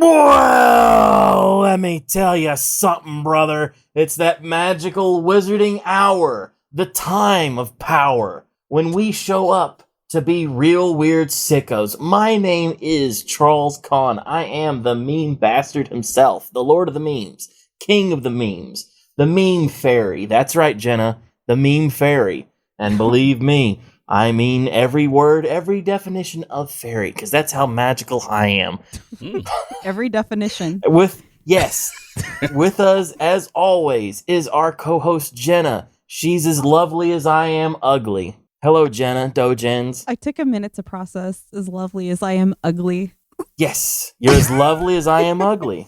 Well, let me tell you something, brother. It's that magical wizarding hour, the time of power, when we show up to be real weird sickos. My name is Charles Kahn. I am the meme bastard himself, the lord of the memes, king of the memes, the meme fairy. That's right, Jenna, the meme fairy. And believe me, I mean every word, every definition of fairy, because that's how magical I am. Every definition. With us, as always, is our co-host, Jenna. She's as lovely as I am ugly. Hello, Jenna, Dojens. I took a minute to process as lovely as I am ugly. Yes, you're as lovely as I am ugly.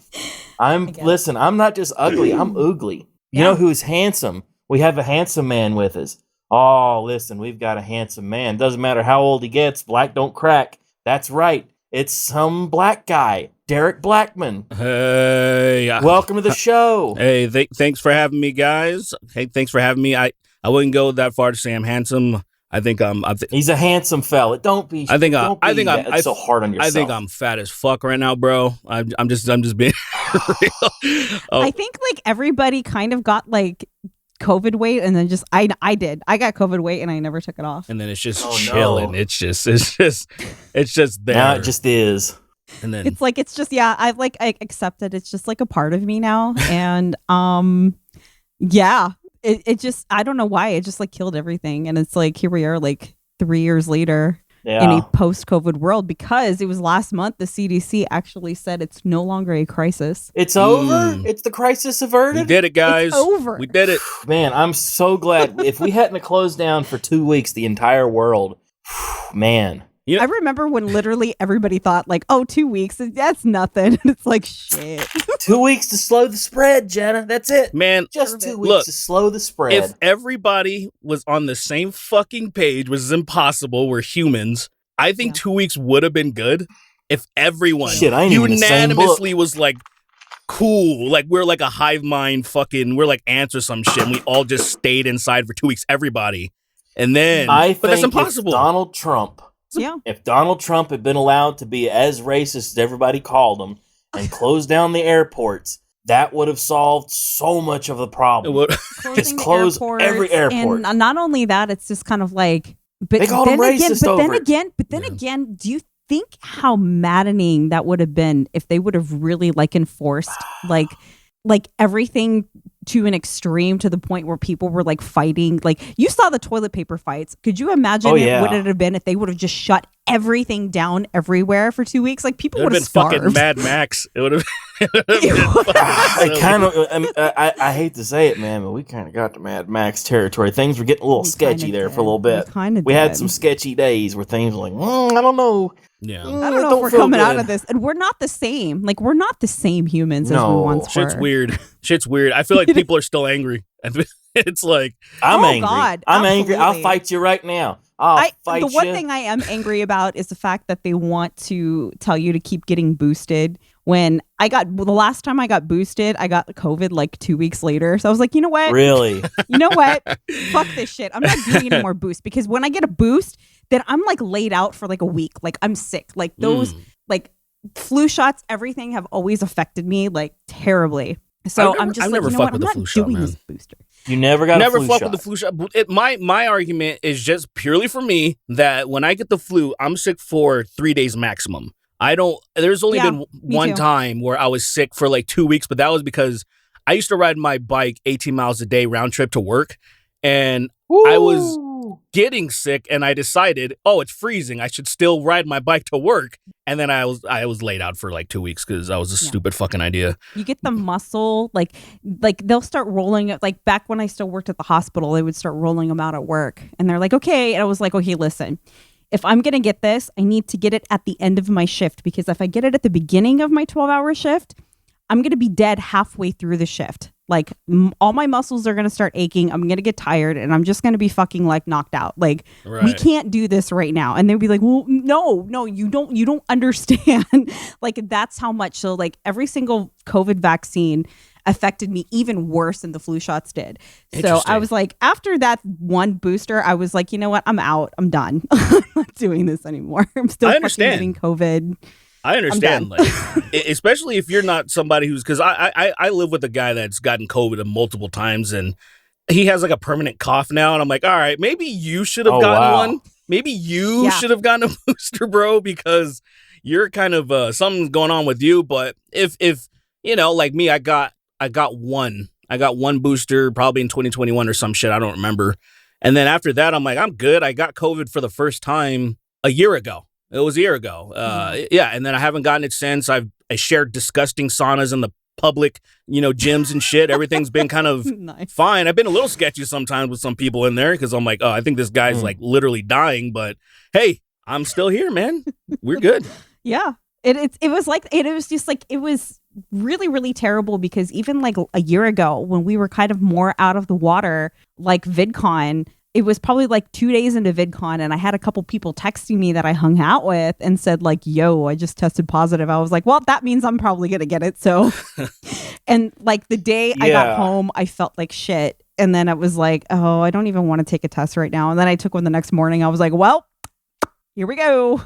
Listen, I'm not just ugly, I'm oogly. You know who's handsome? We have a handsome man with us. Oh, listen, we've got a handsome man. Doesn't matter how old he gets, black don't crack. That's right. It's some black guy, Derek Blackman. Hey. Welcome to the show. Hey, thanks for having me, guys. Hey, thanks for having me. I wouldn't go that far to say I'm handsome. I think he's a handsome fella. Don't be. I'm so hard on yourself. I think I'm fat as fuck right now, bro. I'm just being real. I think like everybody kind of got like COVID weight, and then just I got COVID weight, and I never took it off. And then it's just chilling. No. It's just there. Now it just is. And then I accept it. It's just like a part of me now, and It just, I don't know why, it just like killed everything. And it's like, here we are like 3 years later in a post-COVID world, because it was last month the CDC actually said it's no longer a crisis. It's over? It's the crisis averted? We did it, guys. It's over. We did it. Man, I'm so glad. If we hadn't closed down for 2 weeks, the entire world, man. I remember when literally everybody thought like, oh, 2 weeks, that's nothing. And it's like, shit. 2 weeks to slow the spread, Jenna. That's it. Man. Just 2 weeks to slow the spread. If everybody was on the same fucking page, which is impossible, we're humans, I think 2 weeks would have been good if everyone unanimously was like, cool. Like, we're like a hive mind fucking, we're like ants or some shit. And we all just stayed inside for 2 weeks, everybody. And then, but that's impossible. If Donald Trump had been allowed to be as racist as everybody called him and close down the airports, that would have solved so much of the problem. Just close every airport. And not only that, it's just kind of like, but they called him racist then again, do you think how maddening that would have been if they would have really like enforced like everything to an extreme, to the point where people were like fighting? Like, you saw the toilet paper fights. Could you imagine what it would have been if they would have just shut everything down everywhere for 2 weeks? Like, people would have starved. Fucking Mad Max. It would have. I hate to say it, man, but we kind of got to Mad Max territory. Things were getting a little sketchy there for a little bit. We had some sketchy days where things were like, I don't know. Yeah, I don't know if we're coming out of this, and we're not the same. Like, we're not the same humans as we once were. Shit's weird. I feel like people are still angry. It's like, I'm angry. God, I'm angry. I'll fight you right now. The one thing I am angry about is the fact that they want to tell you to keep getting boosted. When the last time I got boosted, I got COVID like 2 weeks later. So I was like, you know what? Really? You know what? Fuck this shit. I'm not doing any more boosts, because when I get a boost, then I'm like laid out for like a week. Like, I'm sick. Like, those like flu shots, everything have always affected me like terribly. So I'm just like, you know what? I'm not doing this booster. You never got a flu shot. Never fuck with the flu shot. My argument is just purely for me that when I get the flu, I'm sick for 3 days maximum. There's only been one time where I was sick for like 2 weeks, but that was because I used to ride my bike 18 miles a day round trip to work, and I was getting sick, and I decided, it's freezing, I should still ride my bike to work. And then I was laid out for like 2 weeks because that was a stupid fucking idea. You get the muscle, like they'll start rolling it. Like, back when I still worked at the hospital, they would start rolling them out at work, and they're like, okay. And I was like, okay, listen, if I'm going to get this, I need to get it at the end of my shift, because if I get it at the beginning of my 12-hour shift, I'm going to be dead halfway through the shift. Like, all my muscles are going to start aching. I'm going to get tired, and I'm just going to be fucking like knocked out. Like, we can't do this right now. And they'd be like, well, no, you don't understand. Like, that's how much. So like, every single COVID vaccine affected me even worse than the flu shots did. So I was like, after that one booster, I was like, you know what? I'm out. I'm done. I'm not doing this anymore. I'm still fucking getting COVID. I understand, like, especially if you're not somebody who's, because I live with a guy that's gotten COVID multiple times, and he has like a permanent cough now, and I'm like, all right, maybe you should have gotten one. Maybe you should have gotten a booster, bro, because you're kind of something's going on with you. But if you know, like me, I got one booster probably in 2021 or some shit, I don't remember. And then after that, I'm like, I'm good. I got COVID for the first time a year ago. It was a year ago. Yeah. And then I haven't gotten it since. I shared disgusting saunas in the public, you know, gyms and shit. Everything's been kind of fine. I've been a little sketchy sometimes with some people in there because I'm like, oh, I think this guy's like literally dying. But hey, I'm still here, man. We're good. Yeah. It was like, it was just like, it was really, really terrible because even like a year ago when we were kind of more out of the water, like VidCon, it was probably like 2 days into VidCon and I had a couple people texting me that I hung out with and said like, yo, I just tested positive. I was like, well, that means I'm probably going to get it. So, and like the day I got home, I felt like shit. And then it was like, oh, I don't even want to take a test right now. And then I took one the next morning. I was like, well, here we go.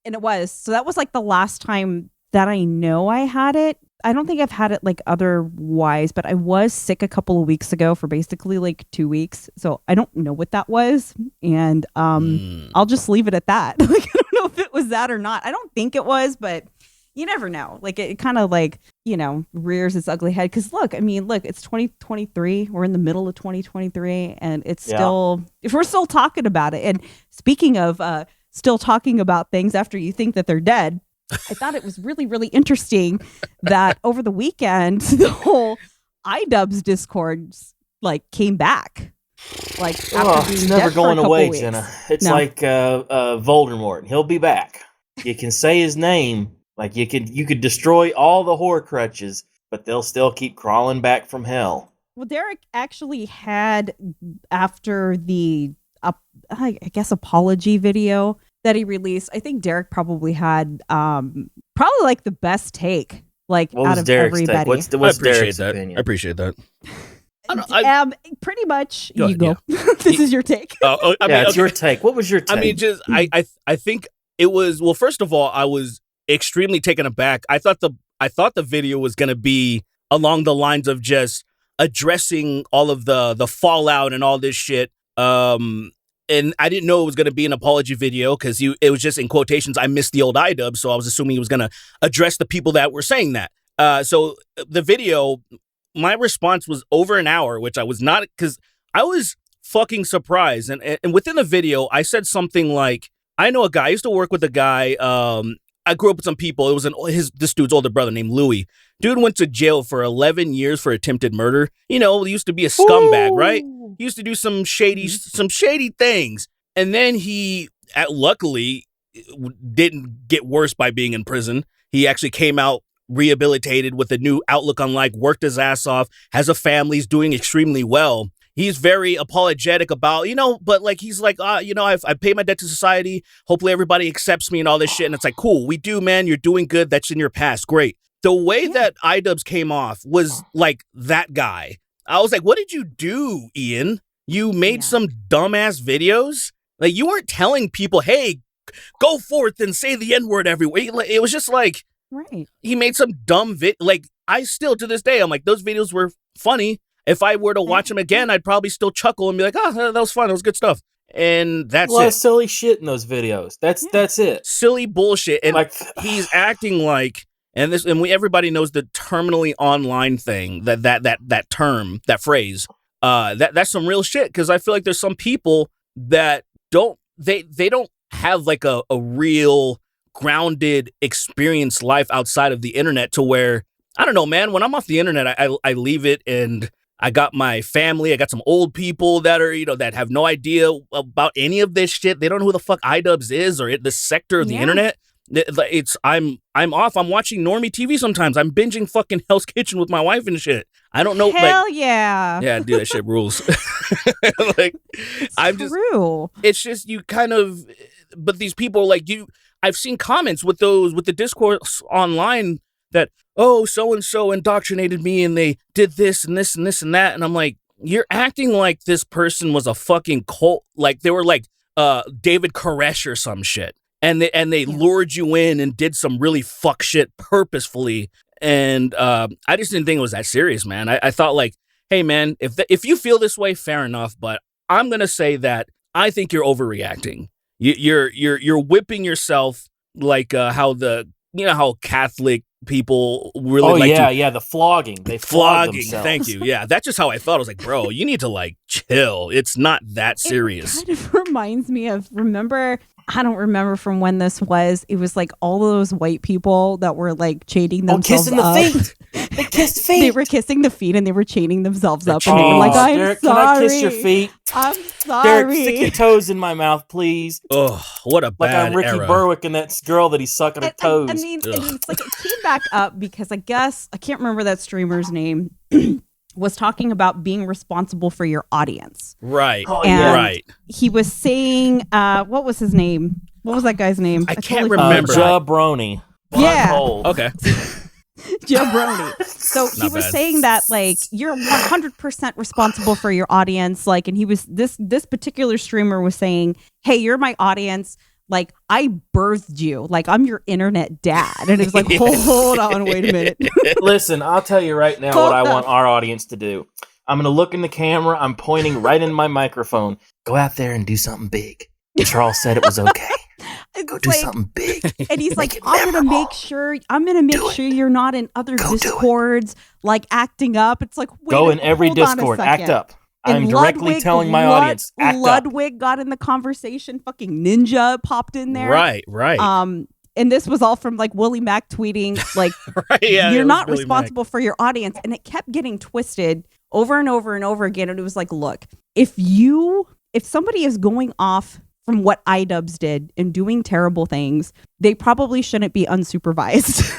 And it was. So that was like the last time that I know I had it. I don't think I've had it like otherwise, but I was sick a couple of weeks ago for basically like 2 weeks. So I don't know what that was. And I'll just leave it at that. Like, I don't know if it was that or not. I don't think it was, but you never know. Like it kind of like, you know, rears its ugly head. Cause look, it's 2023. We're in the middle of 2023 and it's still, if we're still talking about it. And speaking of still talking about things after you think that they're dead, I thought it was really, really interesting that over the weekend, the whole iDubbbz discords like came back. Like after being it's never dead going for a away, couple Jenna. weeks. It's like Voldemort. He'll be back. You can say his name, like you could destroy all the Horcruxes, but they'll still keep crawling back from hell. Well, Derek actually had, after the I guess apology video that he released, I think Derek probably had probably like the best take, like what out of Derek's everybody. What's Derek's opinion? I appreciate that. Pretty much. Go you ahead, go. This is your take. It's your take. What was your take? I mean, just I think it was, well, first of all, I was extremely taken aback. I thought the video was going to be along the lines of just addressing all of the fallout and all this shit. And I didn't know it was going to be an apology video because it was just in quotations. I missed the old iDubbbz, so I was assuming he was going to address the people that were saying that. So the video, my response was over an hour, which I was not, because I was fucking surprised. And within the video, I said something like, I know a guy, I used to work with a guy, I grew up with some people. It was this dude's older brother named Louis. Dude went to jail for 11 years for attempted murder. You know, he used to be a scumbag, right? He used to do some shady things. And then he, luckily, didn't get worse by being in prison. He actually came out rehabilitated with a new outlook on life, worked his ass off, has a family, he's doing extremely well. He's very apologetic about, you know, but like, he's like, you know, I've paid my debt to society. Hopefully everybody accepts me and all this shit. And it's like, cool, we do, man. You're doing good. That's in your past. Great. The way that iDubbbz came off was like that guy. I was like, what did you do, Ian? You made some dumbass videos? Like, you weren't telling people, hey, go forth and say the N-word everywhere. It was just like, he made some dumb like, I still, to this day, I'm like, those videos were funny. If I were to watch them again, I'd probably still chuckle and be like, oh, that was fun. That was good stuff. And that's a lot of silly shit in those videos. That's it. Silly bullshit. And like, he's acting like, everybody knows the terminally online thing, that term, that phrase. That's some real shit. Cause I feel like there's some people that don't have like a real grounded experience life outside of the internet to where, I don't know, man, when I'm off the internet, I leave it and I got my family. I got some old people that are, you know, that have no idea about any of this shit. They don't know who the fuck iDubbbz is or the sector of the internet. I'm off. I'm watching normie TV sometimes. I'm binging fucking Hell's Kitchen with my wife and shit. I don't know. Hell yeah. Yeah, dude, that shit rules. Like, it's just you kind of, but these people like you, I've seen comments with the discourse online that, oh, so-and-so indoctrinated me and they did this and this and this and that. And I'm like, you're acting like this person was a fucking cult. Like they were like David Koresh or some shit. and they lured you in and did some really fuck shit purposefully. And I just didn't think it was that serious, man. I thought like, hey, man, if you feel this way, fair enough. But I'm gonna say that I think you're overreacting. You're whipping yourself like how how Catholic people really the flogging. They flog themselves. Thank you. Yeah, that's just how I felt. I was like, bro, you need to like chill. It's not that serious. It kind of reminds me of, I don't remember from when this was. It was like all of those white people that were like chaining themselves kissing up. the feet. They kissed feet. They were kissing the feet and they were chaining themselves up. And they were like, I'm Derek, sorry. can I kiss your feet? I'm sorry. Derek, stick your toes in my mouth, please. Oh, what a like bad I'm Ricky era. Berwick and that girl that he's sucking her toes. I mean, it's like it came back up because I guess, I can't remember that streamer's name, was talking about being responsible for your audience. Right. And right. he was saying, what was his name? What was that guy's name? I can't remember. Jabroni. Yeah. Okay. Jabroni. So he was saying that like you're 100% responsible for your audience. Like, and he was this particular streamer was saying, hey, you're my audience. Like, I birthed you. Like, I'm your internet dad. And it was like, hold on, wait a minute. Listen, I'll tell you right now what I want our audience to do. I'm going to look in the camera. I'm pointing right in my microphone. Go out there and do something big. Charles said it was okay. Go do something big. And he's like, I'm gonna make sure you're not in other discords, like acting up. It's like, wait, go in every discord, act up. I'm directly telling my audience, act up. Ludwig got in the conversation. Fucking Ninja popped in there. Right. And this was all from like Willie Mack tweeting, like, you're not responsible for your audience. And it kept getting twisted over and over and over again. And it was like, look, if somebody is going off from what iDubbbz did and doing terrible things, they probably shouldn't be unsupervised.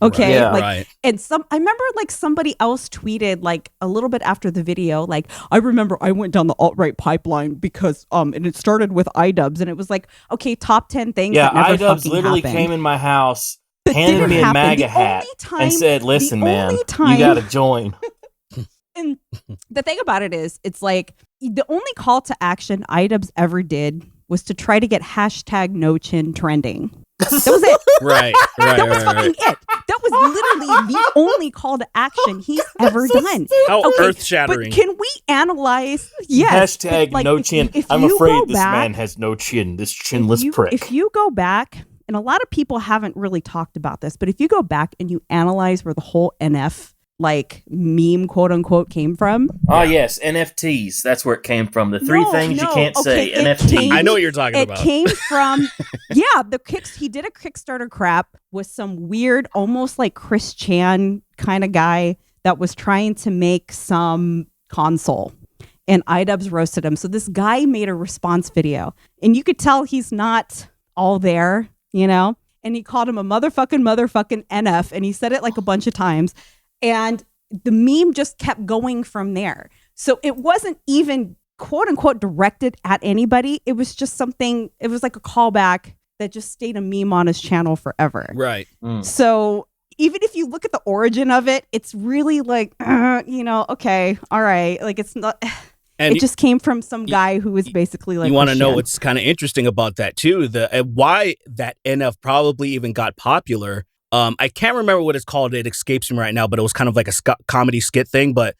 Okay. Right. Like, right. And I remember like somebody else tweeted like a little bit after the video, like, I remember I went down the alt-right pipeline because, and it started with iDubbbz, and it was like, okay, top 10 things that never iDubbbz fucking literally happened. came in my house, handed me a MAGA hat, and said, listen, man, you got to join. And the thing about it is, it's like the only call to action iDubbbz ever did was to try to get hashtag no chin trending. That was it. Right. That was fucking it. That was literally the only call to action he's ever done. How earth-shattering. But can we analyze? Yes. Hashtag like, no chin. I'm afraid this man has no chin. This chinless prick. If you go back, and a lot of people haven't really talked about this, but if you go back and you analyze where the whole NF like meme quote unquote came from. Oh yes, NFTs. That's where it came from. The three things you can't say. NFTs. I know what you're talking about. It came from he did a Kickstarter crap with some weird, almost like Chris Chan kind of guy that was trying to make some console. And iDubbbz roasted him. So this guy made a response video. And you could tell he's not all there, you know? And he called him a motherfucking NF. And he said it like a bunch of times. And the meme just kept going from there. So it wasn't even quote unquote directed at anybody. It was just something, it was like a callback that just stayed a meme on his channel forever. Right. So even if you look at the origin of it, it's really like, okay, all right. Like it's not, and it just came from some guy who was basically like, you want to know what's kind of interesting about that too? Why that NF probably even got popular. I can't remember what it's called. It escapes me right now, but it was kind of like a comedy skit thing. But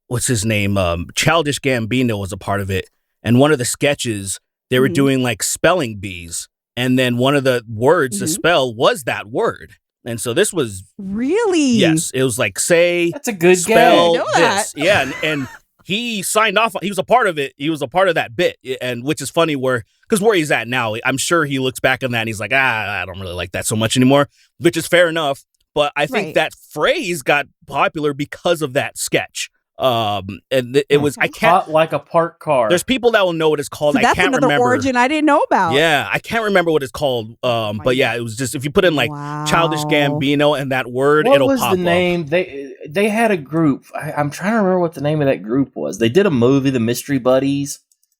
what's his name? Childish Gambino was a part of it. And one of the sketches, they were doing like spelling bees. And then one of the words to spell was that word. And so this was... Really? Yes. It was like, say... That's a good spell game. this. Yeah. And he signed off. He was a part of it. He was a part of that bit. And which is funny because where he's at now, I'm sure he looks back on that and he's like, I don't really like that so much anymore, which is fair enough. But I think that phrase got popular because of that sketch. And it was, I can't, hot like a parked car. There's people that will know what it's called. So I can't remember. That's another origin I didn't know about. Yeah, I can't remember what it's called. But yeah, it was just, if you put in like Childish Gambino and that word, it'll pop up. What was the name? They had a group. I'm trying to remember what the name of that group was. They did a movie, The Mystery Buddies.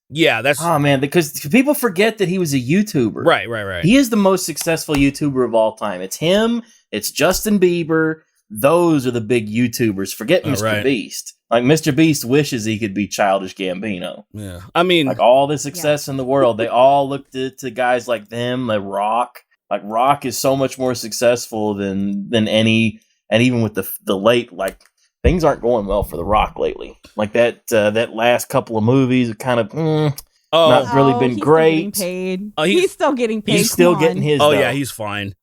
Yeah, that's... Oh, man, because people forget that he was a YouTuber. Right. He is the most successful YouTuber of all time. It's him. It's Justin Bieber. Those are the big YouTubers. Forget Mr. Beast. Like Mr. Beast wishes he could be Childish Gambino. Yeah, I mean, like all the success in the world, they all looked to guys like them, like Rock. Like Rock is so much more successful than any, and even with the late, like things aren't going well for The Rock lately. Like that last couple of movies have kind of not really been great. He's still getting paid. He's still getting his. Oh though. yeah, he's fine.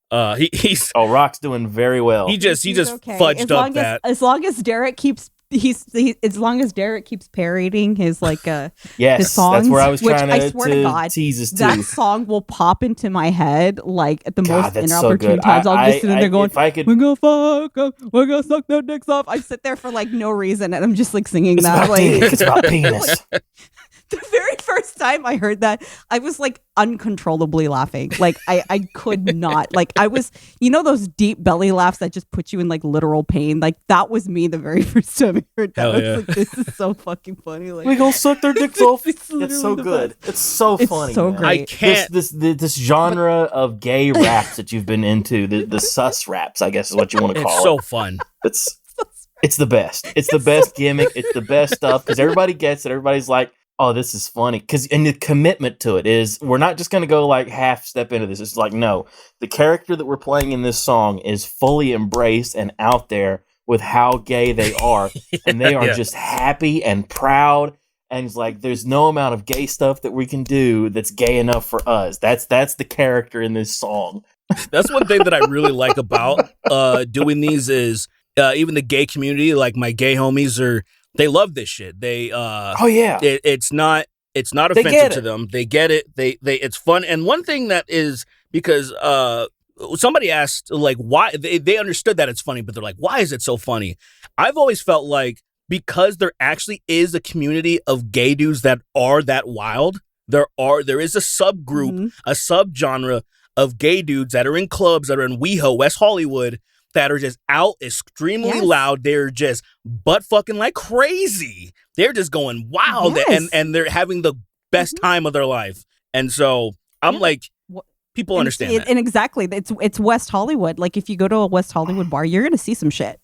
He's Rock's doing very well. He just okay. fudged up that. As long as Derek keeps as long as Derek keeps parodying his like yes, his songs, that's where I was trying I swear to God, tease us to. That song will pop into my head like at the most inopportune so times. I'll just sit in there going, "We're gonna fuck them, we're gonna suck their dicks off." I sit there for like no reason, and I'm just like singing that. Like it's about penis. The very first time I heard that, I was like uncontrollably laughing. Like I could not. Like I was, those deep belly laughs that just put you in like literal pain. Like that was me the very first time I heard that. Hell I was yeah. like, this is so fucking funny. Like we gonna suck their dicks off. It's so good. It's so funny. So man. great. I can't. This genre of gay raps that you've been into, the sus raps, I guess is what you want to call it. It's so fun. It's the best. It's the best gimmick. It's the best stuff because everybody gets it. Everybody's like, oh, this is funny. And the commitment to it is we're not just going to go like half step into this. It's like, no, the character that we're playing in this song is fully embraced and out there with how gay they are. And they are just happy and proud. And it's like, there's no amount of gay stuff that we can do that's gay enough for us. That's the character in this song. That's one thing that I really like about doing these is even the gay community, like my gay homies they love this shit. They it's not offensive to them. They get it. They it's fun. And one thing that is because somebody asked like why they understood that it's funny, but they're like, why is it so funny? I've always felt like because there actually is a community of gay dudes that are that wild. There is a subgroup, a subgenre of gay dudes that are in clubs, that are in WeHo, West Hollywood, that are just out extremely loud. They're just butt fucking like crazy. They're just going wild and they're having the best time of their life. And so I'm like, people understand that. And exactly, it's West Hollywood. Like if you go to a West Hollywood bar, you're gonna see some shit.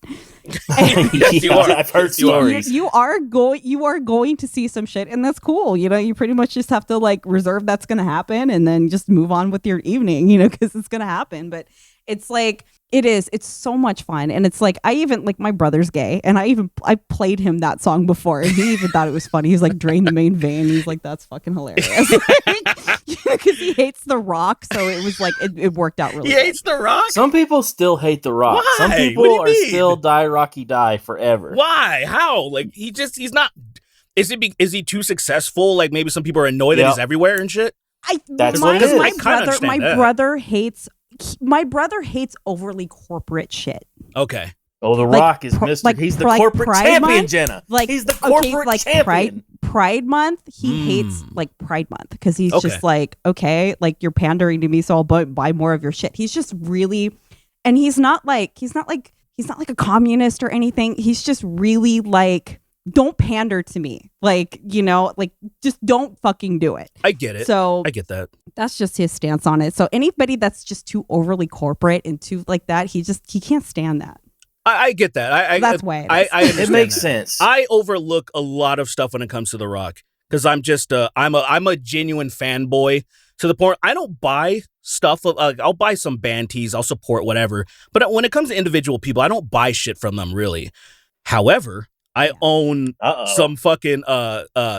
I've heard stories. You are going to see some shit, and that's cool. You pretty much just have to like reserve that's gonna happen, and then just move on with your evening. Because it's gonna happen. But it's like it's so much fun, and it's like I even like my brother's gay, and I played him that song before, and he even thought it was funny. He's like, drain the main vein. He's like, that's fucking hilarious. Because he hates The Rock, so it was like it worked out really. He hates The Rock. Some people still hate The Rock. Why? Some people are still die Rocky die forever. Why? How? Like he's not. Is he too successful? Like maybe some people are annoyed that he's everywhere and shit. That's what it is. My brother hates overly corporate shit. Okay. Oh, The Rock is Mr. He's the corporate champion, Jenna. He's the corporate champion. Pride Month, he hates like Pride Month because he's just like, okay, like you're pandering to me, so I'll buy more of your shit. He's just really, and he's not like a communist or anything. He's just really like, don't pander to me. Like, like just don't fucking do it. I get it. So I get that. That's just his stance on it. So anybody that's just too overly corporate and too like that, he can't stand that. I get that. That's why I understand it makes that. sense. I overlook a lot of stuff when it comes to The Rock because I'm just I'm a genuine fanboy to the point I don't buy stuff. I'll buy some band tees, I'll support whatever. But when it comes to individual people, I don't buy shit from them really. However, I own some fucking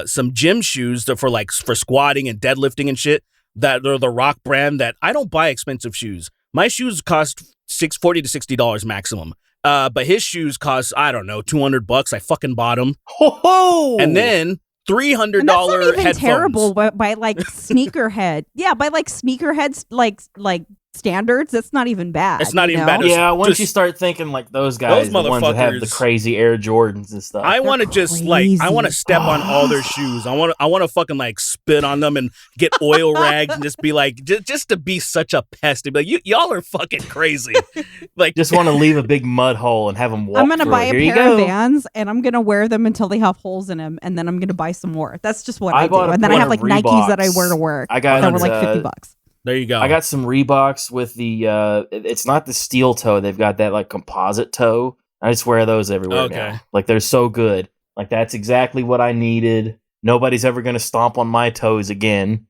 some gym shoes that for squatting and deadlifting and shit that are the Rock brand. That I don't buy expensive shoes. My shoes cost $40 to $60 maximum. But his shoes cost, I don't know, $200. I fucking bought them. Ho-ho! And then $300 and that's not even headphones. Terrible by like sneakerhead. Yeah, by like sneakerheads like standards, that's not even bad. It's not even bad. Yeah, once you start thinking like those guys, the ones that have the crazy Air Jordans and stuff. I want to just like I want to step on all their shoes. I want to fucking like spit on them and get oil rags and just be like just to be such a pest. To be like y'all are fucking crazy. Like just want to leave a big mud hole and have them walk. I'm gonna through buy it. a pair of Vans and I'm gonna wear them until they have holes in them, and then I'm gonna buy some more. That's just what I do. And then I have like Nikes that I wear to work. I got that were like $50. There you go. I got some Reeboks with the it's not the steel toe. They've got that like composite toe. I just wear those everywhere now. Like they're so good. Like, that's exactly what I needed. Nobody's ever going to stomp on my toes again.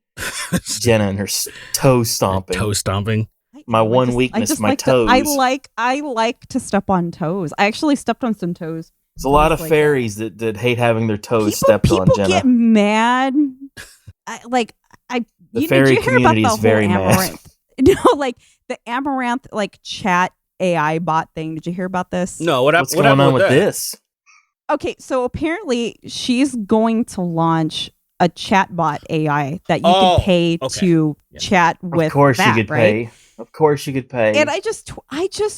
Jenna and her toe stomping. Toe stomping. My one weakness, my toes. I like to step on toes. I actually stepped on some toes. There's a lot of fairies that hate having their toes stepped on, Jenna. People get mad. The fairy community is very mad. No, like the Amaranth chat AI bot thing. Did you hear about this? No, what's going on with this? Okay, so apparently she's going to launch a chatbot AI that you can pay to chat with. Of course you could pay. Of course you could pay. And I just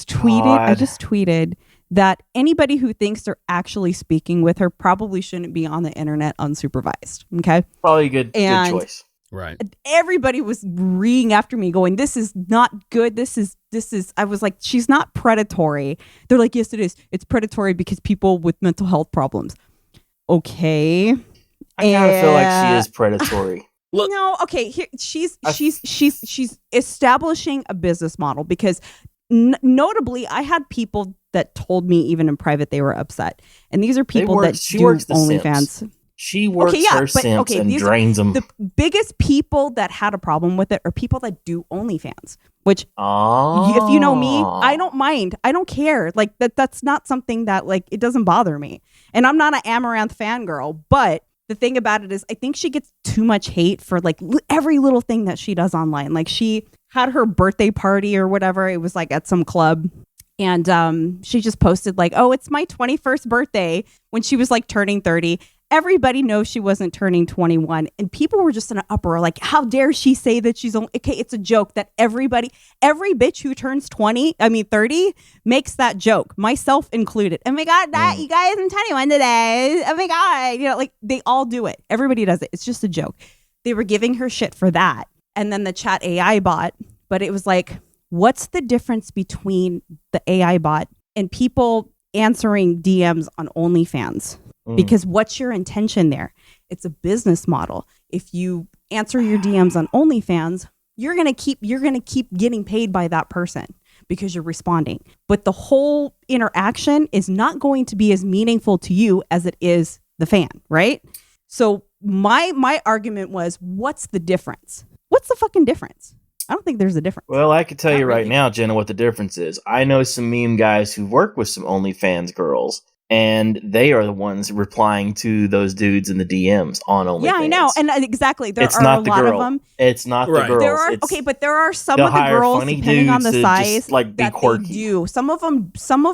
tweeted that anybody who thinks they're actually speaking with her probably shouldn't be on the internet unsupervised. Okay? Probably a good choice. Right. Everybody was reading after me going, this is not good. This is, I was like, she's not predatory. They're like, yes, it is. It's predatory because people with mental health problems. Okay. I kind of feel like she is predatory. Look, no, okay. Here, she's establishing a business model because notably, I had people that told me even in private they were upset, and these are people that do OnlyFans. She works her Simps and drains them. The biggest people that had a problem with it are people that do OnlyFans. Which, if you know me, I don't mind. I don't care. Like that's not something that it doesn't bother me. And I'm not an Amaranth fangirl, but the thing about it is I think she gets too much hate for every little thing that she does online. Like she had her birthday party or whatever. It was at some club. And she just posted it's my 21st birthday when she was turning 30. Everybody knows she wasn't turning 21. And people were just in an uproar. How dare she say that she's only... Okay, it's a joke that every bitch who turns 30 makes that joke, myself included. Oh my God, you guys, I'm 21 today. Oh my God. They all do it. Everybody does it. It's just a joke. They were giving her shit for that. And then the chat AI bot, but it was what's the difference between the AI bot and people answering DMs on OnlyFans? Because what's your intention there? It's a business model. If you answer your DMs on OnlyFans, you're gonna keep getting paid by that person because you're responding. But the whole interaction is not going to be as meaningful to you as it is the fan, right? So my argument was, what's the difference? What's the fucking difference? I don't think there's a difference. Well, I can tell you right now, Jenna, what the difference is. I know some meme guys who work with some OnlyFans girls, and they are the ones replying to those dudes in the DMs on OnlyFans. Yeah, I know. And exactly. There are a lot of them. It's not the girls. There are, but there are some of the girls, depending on the size, be that quirky. They do. Some of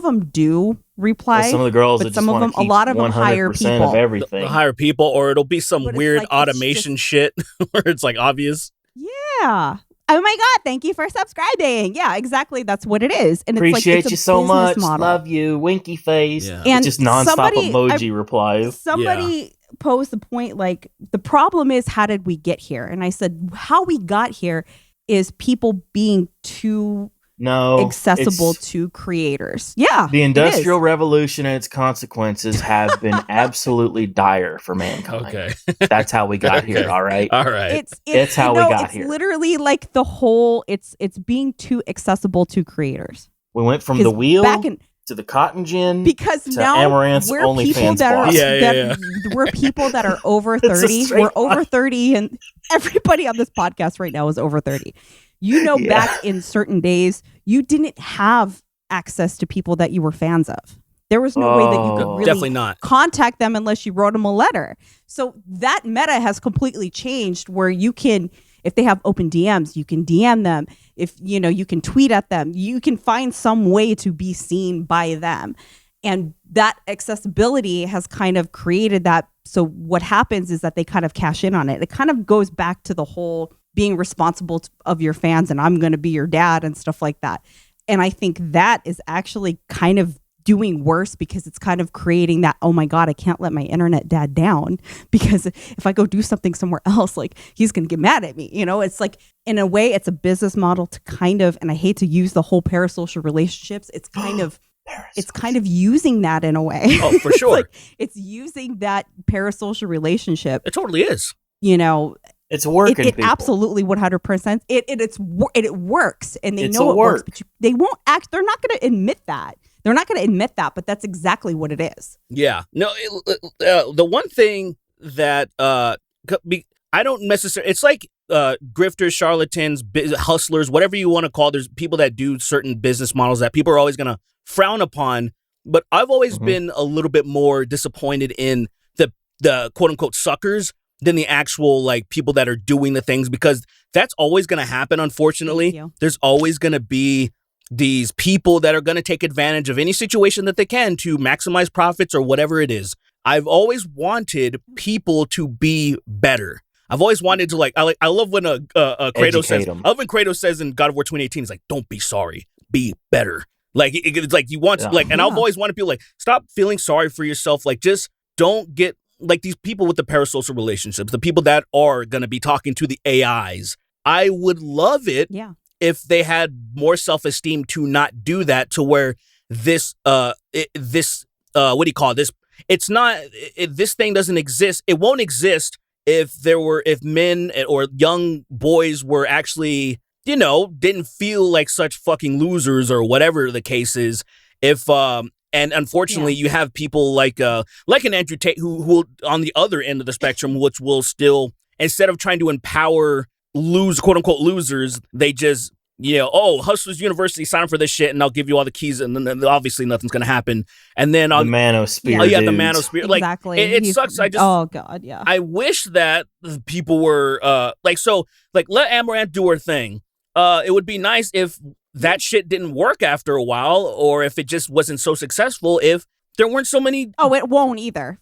them do reply. Well, some of the girls, but some of them, a lot of them hire people. Of everything. They'll hire people, or it'll be some weird automation shit where it's obvious. Yeah. Oh my God, thank you for subscribing. Yeah, exactly. That's what it is. And appreciate it's you so much. Model. Love you. Winky face. Yeah. And just nonstop emoji replies. Somebody posed the point the problem is, how did we get here? And I said, how we got here is people being too accessible to creators. Yeah. The Industrial Revolution and its consequences have been absolutely dire for mankind. Okay. That's how we got here, all right? All right. It's how we got here. It's literally the whole, it's being too accessible to creators. We went from the wheel to the cotton gin because to now Amaranth's we're OnlyFans boss. We're people that are over 30. We're over 30, and everybody on this podcast right now is over 30. Back in certain days, you didn't have access to people that you were fans of. There was no way that you could really definitely not contact them unless you wrote them a letter. So that meta has completely changed where you can, if they have open DMs, you can DM them. If, you can tweet at them. You can find some way to be seen by them. And that accessibility has kind of created that. So what happens is that they kind of cash in on it. It kind of goes back to the whole being responsible of your fans, and I'm going to be your dad and stuff like that. And I think that is actually kind of doing worse because it's kind of creating that, oh my God, I can't let my internet dad down because if I go do something somewhere else, he's going to get mad at me. It's in a way, it's a business model to kind of, and I hate to use the whole parasocial relationships. It's kind of, using that in a way. Oh, for sure. It's using that parasocial relationship. It totally is. It's working. It absolutely 100%. It works, and they know it works. But they won't act. They're not going to admit that They're not going to admit that, but that's exactly what it is. Yeah. No, the one thing that I don't necessarily, it's like grifters, charlatans, hustlers, whatever you want to call. There's people that do certain business models that people are always going to frown upon. But I've always been a little bit more disappointed in the quote unquote suckers than the actual like people that are doing the things, because that's always going to happen. Unfortunately, there's always going to be these people that are going to take advantage of any situation that they can to maximize profits or whatever it is. I've always wanted people to be better. I've always wanted to I love when Kratos says, I love when Kratos says in God of War 2018, he's like, don't be sorry, be better. Like, it's like you want to, and I've always wanted people like, stop feeling sorry for yourself. Like, just don't get like these people with the parasocial relationships, the people that are going to be talking to the AIs. I would love it if they had more self-esteem to not do that, to where this, what do you call it? It's not, this thing doesn't exist. It won't exist if men or young boys were actually, didn't feel like such fucking losers or whatever the case is. And unfortunately, you have people like an Andrew Tate who on the other end of the spectrum, which will still, instead of trying to empower quote unquote losers, they just, Hustlers University, sign up for this shit and I'll give you all the keys, and then obviously nothing's gonna happen. And then the manosphere. The manosphere. Like, exactly. It sucks. Oh god, yeah. I wish that people were let Amaranth do her thing. It would be nice if that shit didn't work after a while, or if it just wasn't so successful, if there weren't so many. Oh, it won't either.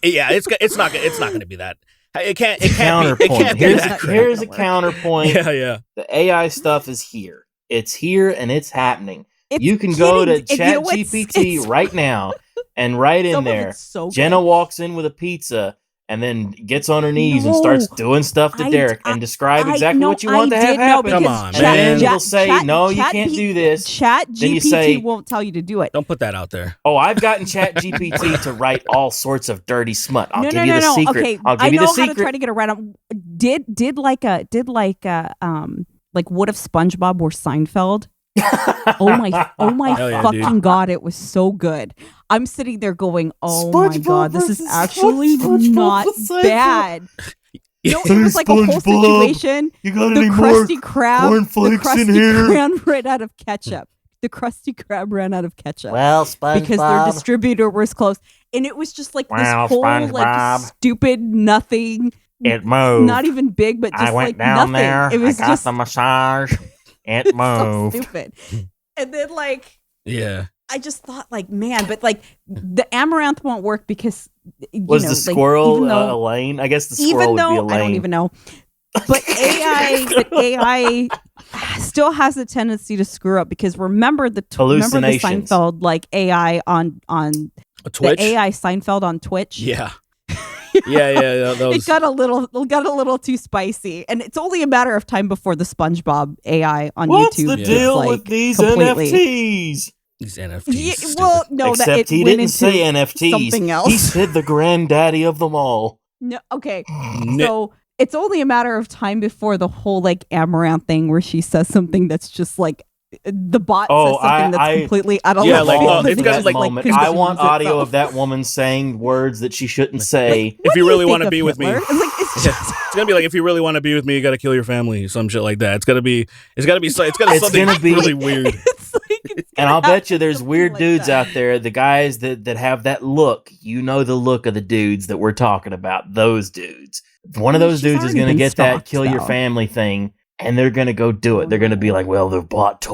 Yeah, it's not going to be that. It can't be that. Here's a counterpoint. Yeah. The AI stuff is here. It's here and it's happening. You can go to ChatGPT right now and write in there. Jenna walks in with a pizza and then gets on her knees and starts doing stuff to Derek and describe exactly what you want to have happen. Come on, man. And then it'll say, no, you can't do this. ChatGPT won't tell you to do it. Don't put that out there. Oh, I've gotten ChatGPT to write all sorts of dirty smut. I'll give you the secret. Okay, I'll give you the secret. I know how to try to get around. Did what if SpongeBob were Seinfeld? oh my fucking god, it was so good. I'm sitting there going, my god, this is actually not bad. It was like a whole situation. You got the any Krusty more Krab, cornflakes the Krusty in here? Krab ran out of ketchup. The Krusty Krab ran out of ketchup. Well, SpongeBob, because their distributor was closed, and it was just like this whole SpongeBob, stupid nothing. It moved. Not even big, but just I went like down nothing. there. It was I got just the massage. It moved. So stupid. And then yeah. I just thought man, but the Amaranth won't work because the squirrel Elaine? I guess the squirrel would be Elaine. I don't even know. But AI still has a tendency to screw up, because remember the Seinfeld AI on Twitch? The AI Seinfeld on Twitch. Yeah. Yeah. It got a little too spicy, and it's only a matter of time before the SpongeBob AI on YouTube. What's the deal with these NFTs? These NFTs. Yeah, well, no, except he didn't say NFTs. Something else. He said the granddaddy of them all. No, okay. So it's only a matter of time before the whole Amaranth thing, where she says something that's just the bot says something that's completely out of left field. It's moment. I want audio of that woman saying words that she shouldn't say. If you really want to be with me, it's gonna be if you really want to be with me, you got to kill your family, some shit like that. It's gonna be something really weird. And I'll bet you there's weird dudes out there, the guys that have that look. The look of the dudes that we're talking about. Those dudes. One of those dudes is gonna get that kill your family thing. And they're going to go do it. They're going to be like, well, the bot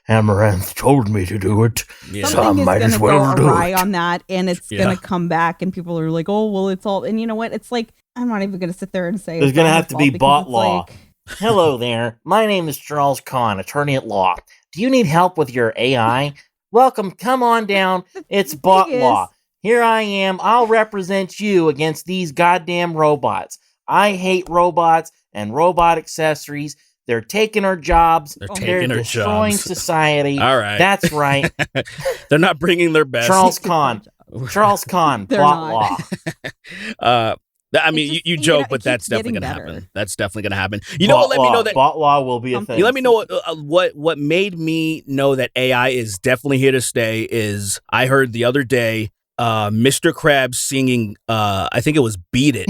Amaranth told me to do it. Yeah. So I might as well do it. On that, and it's going to come back, and people are like, oh, well, it's all. And you know what? It's I'm not even going to sit there and say there's going to have to be bot law. Hello there. My name is Charles Kahn, attorney at law. Do you need help with your AI? Welcome. Come on down. It's bot law. Here I am. I'll represent you against these goddamn robots. I hate robots and robot accessories. They're taking our jobs. They're destroying society. All right. That's right. They're not bringing their best. Charles Kahn. Bot law. I mean, you joke, but that's definitely going to happen. That's definitely going to happen. You know what? Let me know that bot law will be a thing. You let me know what made me know that AI is definitely here to stay is I heard the other day Mr. Krabs singing, I think it was Beat It.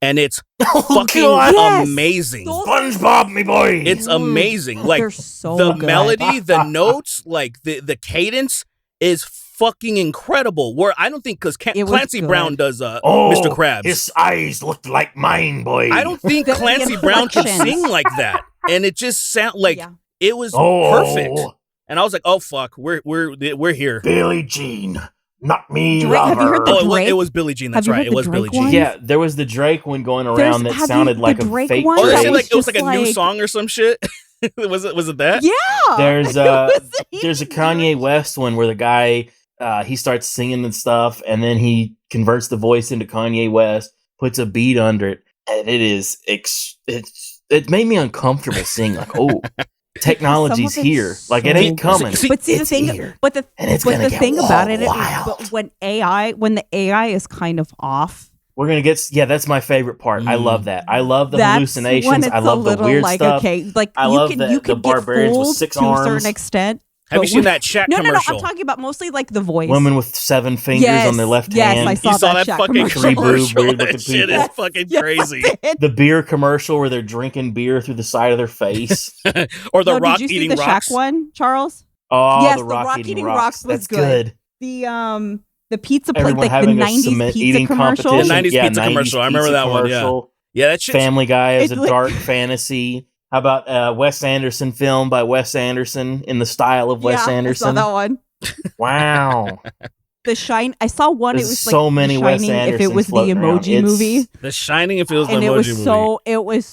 And it's fucking amazing. SpongeBob, me boy. It's amazing. Like so the good. melody, the notes, like the cadence is fucking incredible. Where I don't think because Clancy Brown does Mr. Krabs. His eyes look like mine, boy. I don't think Clancy Brown can sing like that. And it just sound like it was perfect. And I was like, oh fuck, we're here. Billie Jean. Not me, Drake, have you heard the Drake? It was Billie Jean. That's right. It was Billie Jean. Yeah, there was the Drake one going around that sounded like a fake one. Drake. It was like a new song or some shit. Was it that? Yeah. There's a Kanye West one where the guy he starts singing and stuff, and then he converts the voice into Kanye West, puts a beat under it, and it made me uncomfortable seeing like, oh. Technology's here, like it ain't coming. But see, the thing, here. but the thing about it, but when the AI is kind of off, we're gonna get. Yeah, that's my favorite part. I love that. I love the hallucinations. I love the weird stuff. Okay, like I love the barbarians with 6 arms to a certain extent. Have you seen that Shaq commercial? No. I'm talking about mostly like the voice. Women with 7 fingers on their left hand. Yes, I saw that fucking commercial. Weird that shit is fucking crazy. The beer commercial where they're drinking beer through the side of their face. Or the rock did you see eating the rocks. Shaq one, Charles? Oh, yes, the rock eating rocks was That's good. The pizza plate, like the 90s pizza commercial. The 90s pizza commercial. I remember that one. Yeah, that shit. Family Guy is a dark fantasy. How about Wes Anderson film by Wes Anderson in the style of Wes Anderson? I saw that one. Wow. The Shine. I saw one. There's it was so like many The Wes Shining. Andersons If it was the Emoji movie. The Shining. If it was the and Emoji it was movie. so. It was.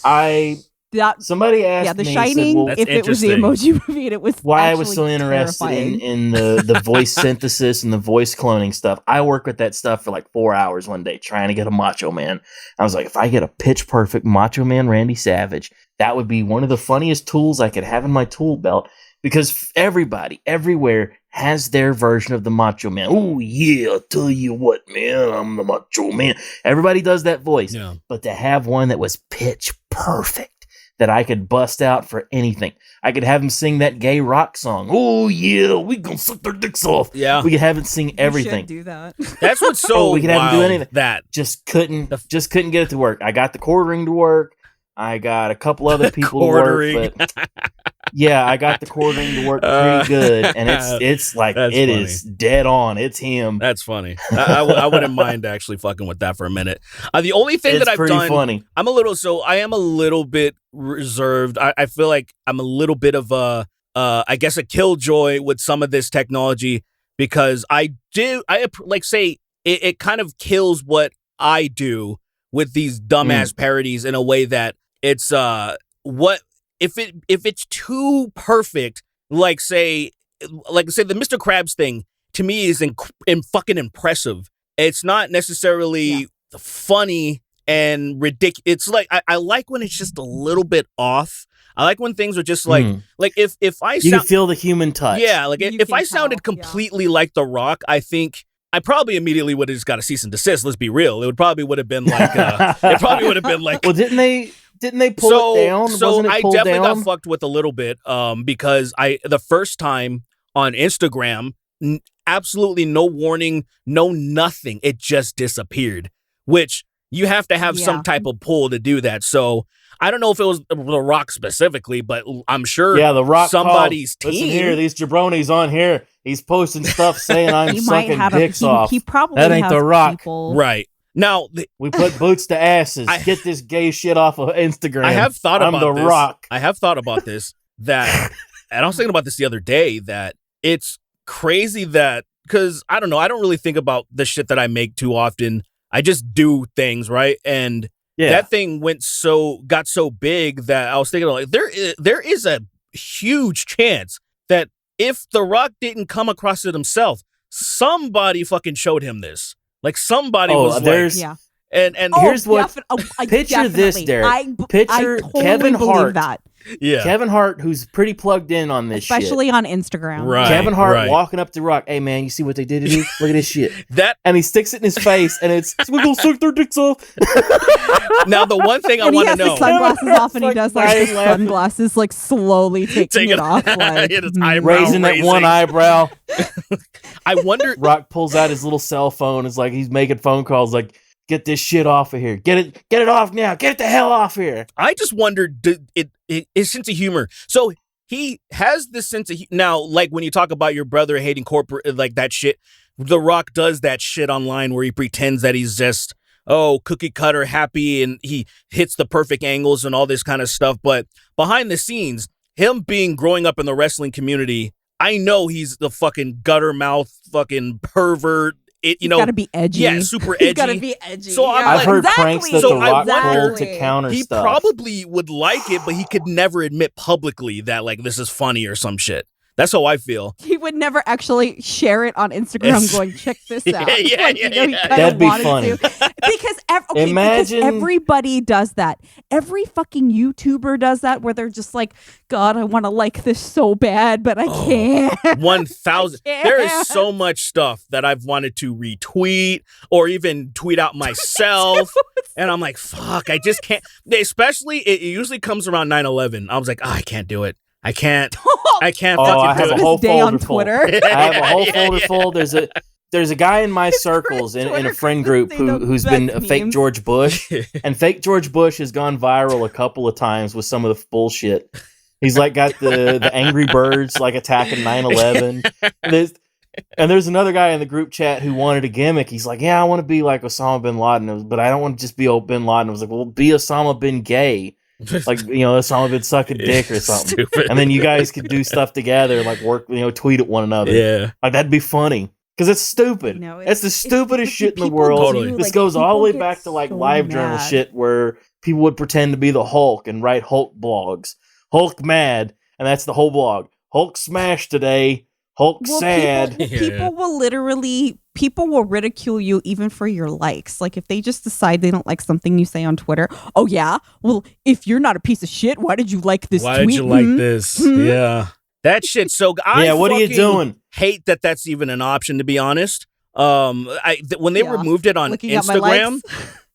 Somebody asked The me, Shining. said, if it was the Emoji movie, and it was why I was so interested in the voice synthesis and the voice cloning stuff. I worked with that stuff for like 4 hours one day trying to get a Macho Man. I was like, if I get a pitch perfect Macho Man Randy Savage, that would be one of the funniest tools I could have in my tool belt, because everybody everywhere has their version of the Macho Man. Oh yeah, I'll tell you what, man, I'm the Macho Man. Everybody does that voice, but to have one that was pitch perfect, that I could bust out for anything. I could have him sing that gay rock song. Oh yeah, we gonna suck their dicks off. Yeah, we could have him sing everything. Do that. That's what's so. We could have him do anything. That just couldn't get it to work. I got the quartering to work. I got a couple other people to work, but yeah, I got the quartering to work pretty good, and it's like it is dead on. It's him. That's funny. I wouldn't mind actually fucking with that for a minute. The only thing that I've done, funny. I am a little bit reserved. I feel like I'm a little bit of I guess a killjoy with some of this technology, because I like say it kind of kills what I do with these dumbass parodies in a way that it's what if it's too perfect, like say the Mr. Krabs thing to me is in fucking impressive. It's not necessarily funny and ridiculous. It's like I like when it's just a little bit off. I like when things are just like if I you can feel the human touch. Yeah, like if I sounded completely like The Rock, I think I probably immediately would have just got a cease and desist. Let's be real. It probably would have been like well, didn't they pull it down? So I definitely down? got fucked with a little bit because the first time on Instagram, absolutely no warning, no nothing. It just disappeared, which you have to have some type of pull to do that. So I don't know if it was The Rock specifically, but I'm sure The Rock somebody's team. Listen here, these jabronis on here. He's posting stuff saying I'm sucking dicks off. He probably that ain't The Rock. Right. Now, we put boots to asses. Get this gay shit off of Instagram. I have thought about I'm The Rock. I have thought about this, that, and I was thinking about this the other day, that it's crazy that, because I don't know, I don't really think about the shit that I make too often. I just do things, right? And that thing got so big that I was thinking, like, there is a huge chance that if The Rock didn't come across it himself, somebody fucking showed him this. Like somebody was like, and here's what. Picture this, Derek. Picture totally Kevin Hart. that. Yeah. Kevin Hart, who's pretty plugged in on this especially shit. on Instagram. Right. Kevin Hart walking up to Rock. Hey, man, you see what they did to you? Look at this shit. And he sticks it in his face, and it's, we're going to suck their dicks off. Now, the one thing I want to know. He has the sunglasses off, and he does like his sunglasses, like slowly taking it off. Like, raising that one eyebrow. I wonder. Rock pulls out his little cell phone. It's like he's making phone calls like, get this shit off of here. Get it off now. Get it the hell off here. I just wondered his sense of humor. So he has this sense of now, like when you talk about your brother hating corporate, like that shit, The Rock does that shit online where he pretends that he's just, cookie cutter happy and he hits the perfect angles and all this kind of stuff. But behind the scenes, him growing up in the wrestling community, I know he's the fucking gutter mouth fucking pervert. He's gotta be edgy. Yeah, super edgy. He's gotta be edgy. So I've heard pranks that The Rock pulled to counter he stuff. He probably would like it, but he could never admit publicly that like this is funny or some shit. That's how I feel. He would never actually share it on Instagram going, check this out. That'd be funny. Because everybody does that. Every fucking YouTuber does that where they're just like, God, I want to like this so bad, but I can't. 1,000. There is so much stuff that I've wanted to retweet or even tweet out myself. And I'm like, fuck, I just can't. Especially, it usually comes around 9/11. I was like, I can't do it. I can't I fucking have do a it. whole folder on Twitter. full. I have a whole folder full. There's a guy in my circles in a friend group who's been a fake George Bush, and fake George Bush has gone viral a couple of times with some of the bullshit. He's like got the Angry Birds like attacking 9/11. There's another guy in the group chat who wanted a gimmick. He's like, yeah, I want to be like Osama bin Laden, but I don't want to just be bin Laden. I was like, well, be Osama bin Gay. Like, Osama bin suck a dick or something. Stupid. And then you guys could do stuff together, like work, tweet at one another. Yeah. Like, that'd be funny. Because it's stupid. No, it's the stupidest shit in the world. Totally. This goes all the way back to like live journal shit where people would pretend to be the Hulk and write Hulk blogs. Hulk mad, and that's the whole blog. Hulk smashed today. Hulk sad. People will ridicule you even for your likes. Like if they just decide they don't like something you say on Twitter. Oh yeah? Well, if you're not a piece of shit, why did you like this tweet? Why did you like this? Yeah. That shit so what are you doing? Hate that that's even an option, to be honest. When they removed it on Instagram,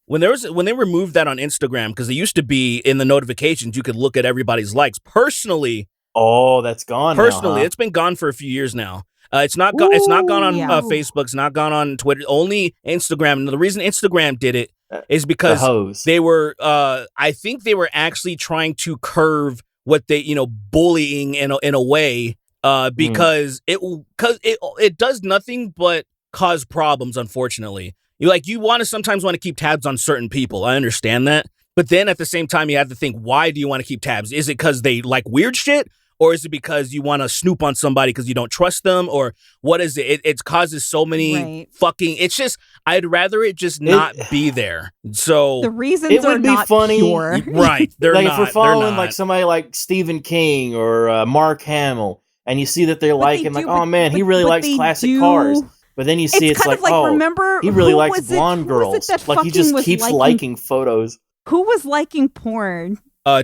when they removed that on Instagram, because it used to be in the notifications, you could look at everybody's likes. Personally, that's gone. Personally, now, huh? It's been gone for a few years now. It's not gone on Facebook. It's not gone on Twitter. Only Instagram. And the reason Instagram did it is because they were. I think they were actually trying to curve what they, bullying in a way. Because it does nothing but cause problems. Unfortunately, you sometimes want to keep tabs on certain people. I understand that, but then at the same time, you have to think, why do you want to keep tabs? Is it because they like weird shit? Or is it because you want to snoop on somebody because you don't trust them? Or what is it? It causes so many fucking... It's just... I'd rather it just not be there. So... The reasons are not funny. Pure. Right. They're like not. If we're following like somebody like Stephen King or Mark Hamill, and you see that they're liking, oh man, he really likes classic cars. But then you see it's like remember, he really likes blonde girls. Like he just keeps liking photos. Who was liking porn?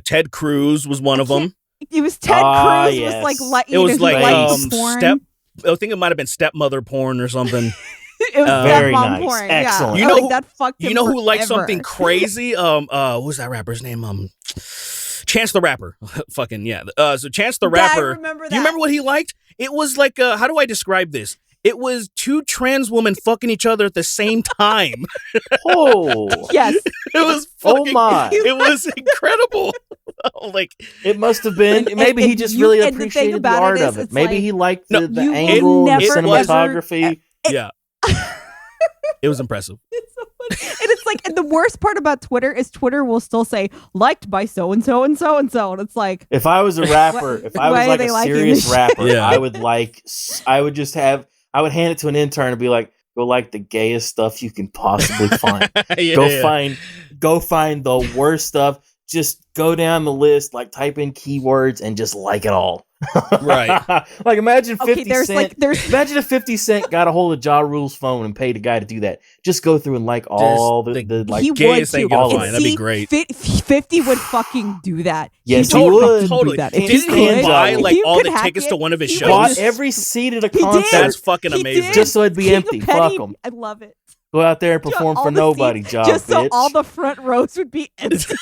Ted Cruz was one of them. It was Ted Cruz. Yes. It was like porn. I think it might have been stepmother porn or something. It was very nice. Porn. Excellent. Yeah. That fucked him who liked forever. something crazy? What was that rapper's name? Chance the Rapper. Fucking yeah. So Chance the Rapper. I remember that. Do you remember what he liked? It was like how do I describe this? It was two trans women fucking each other at the same time. Yes. It was fucking, my. It was incredible. It must have been. Maybe he just really appreciated the art of it. Maybe he liked the angle, the cinematography. Yeah. It was impressive. It's so funny. And it's like, and the worst part about Twitter is Twitter will still say liked by so and so and so and so, and it's like, if I was a rapper, if I was like a serious rapper, I would hand it to an intern and be like, go like the gayest stuff you can possibly find. Go find the worst stuff. just go down the list, like type in keywords and just like it all. Right. Like imagine 50 there's Cent. like there's Imagine if 50 Cent got a hold of Ja Rule's phone and paid a guy to do that. Just go through and like all the like he would gayest thing too. you'll all find. That'd be great. 50 would fucking do that. Yes, he he would. fucking do Totally. that. If Didn't he he could, buy if like you all could the hack tickets it, to one of his he shows? bought would every seat at a He did. concert That's fucking He amazing. did. just so it'd be King empty. of Petty, Fuck them. I love it. Go out there and perform All for the nobody, seats, Ja, just so bitch. all the front rows would be empty.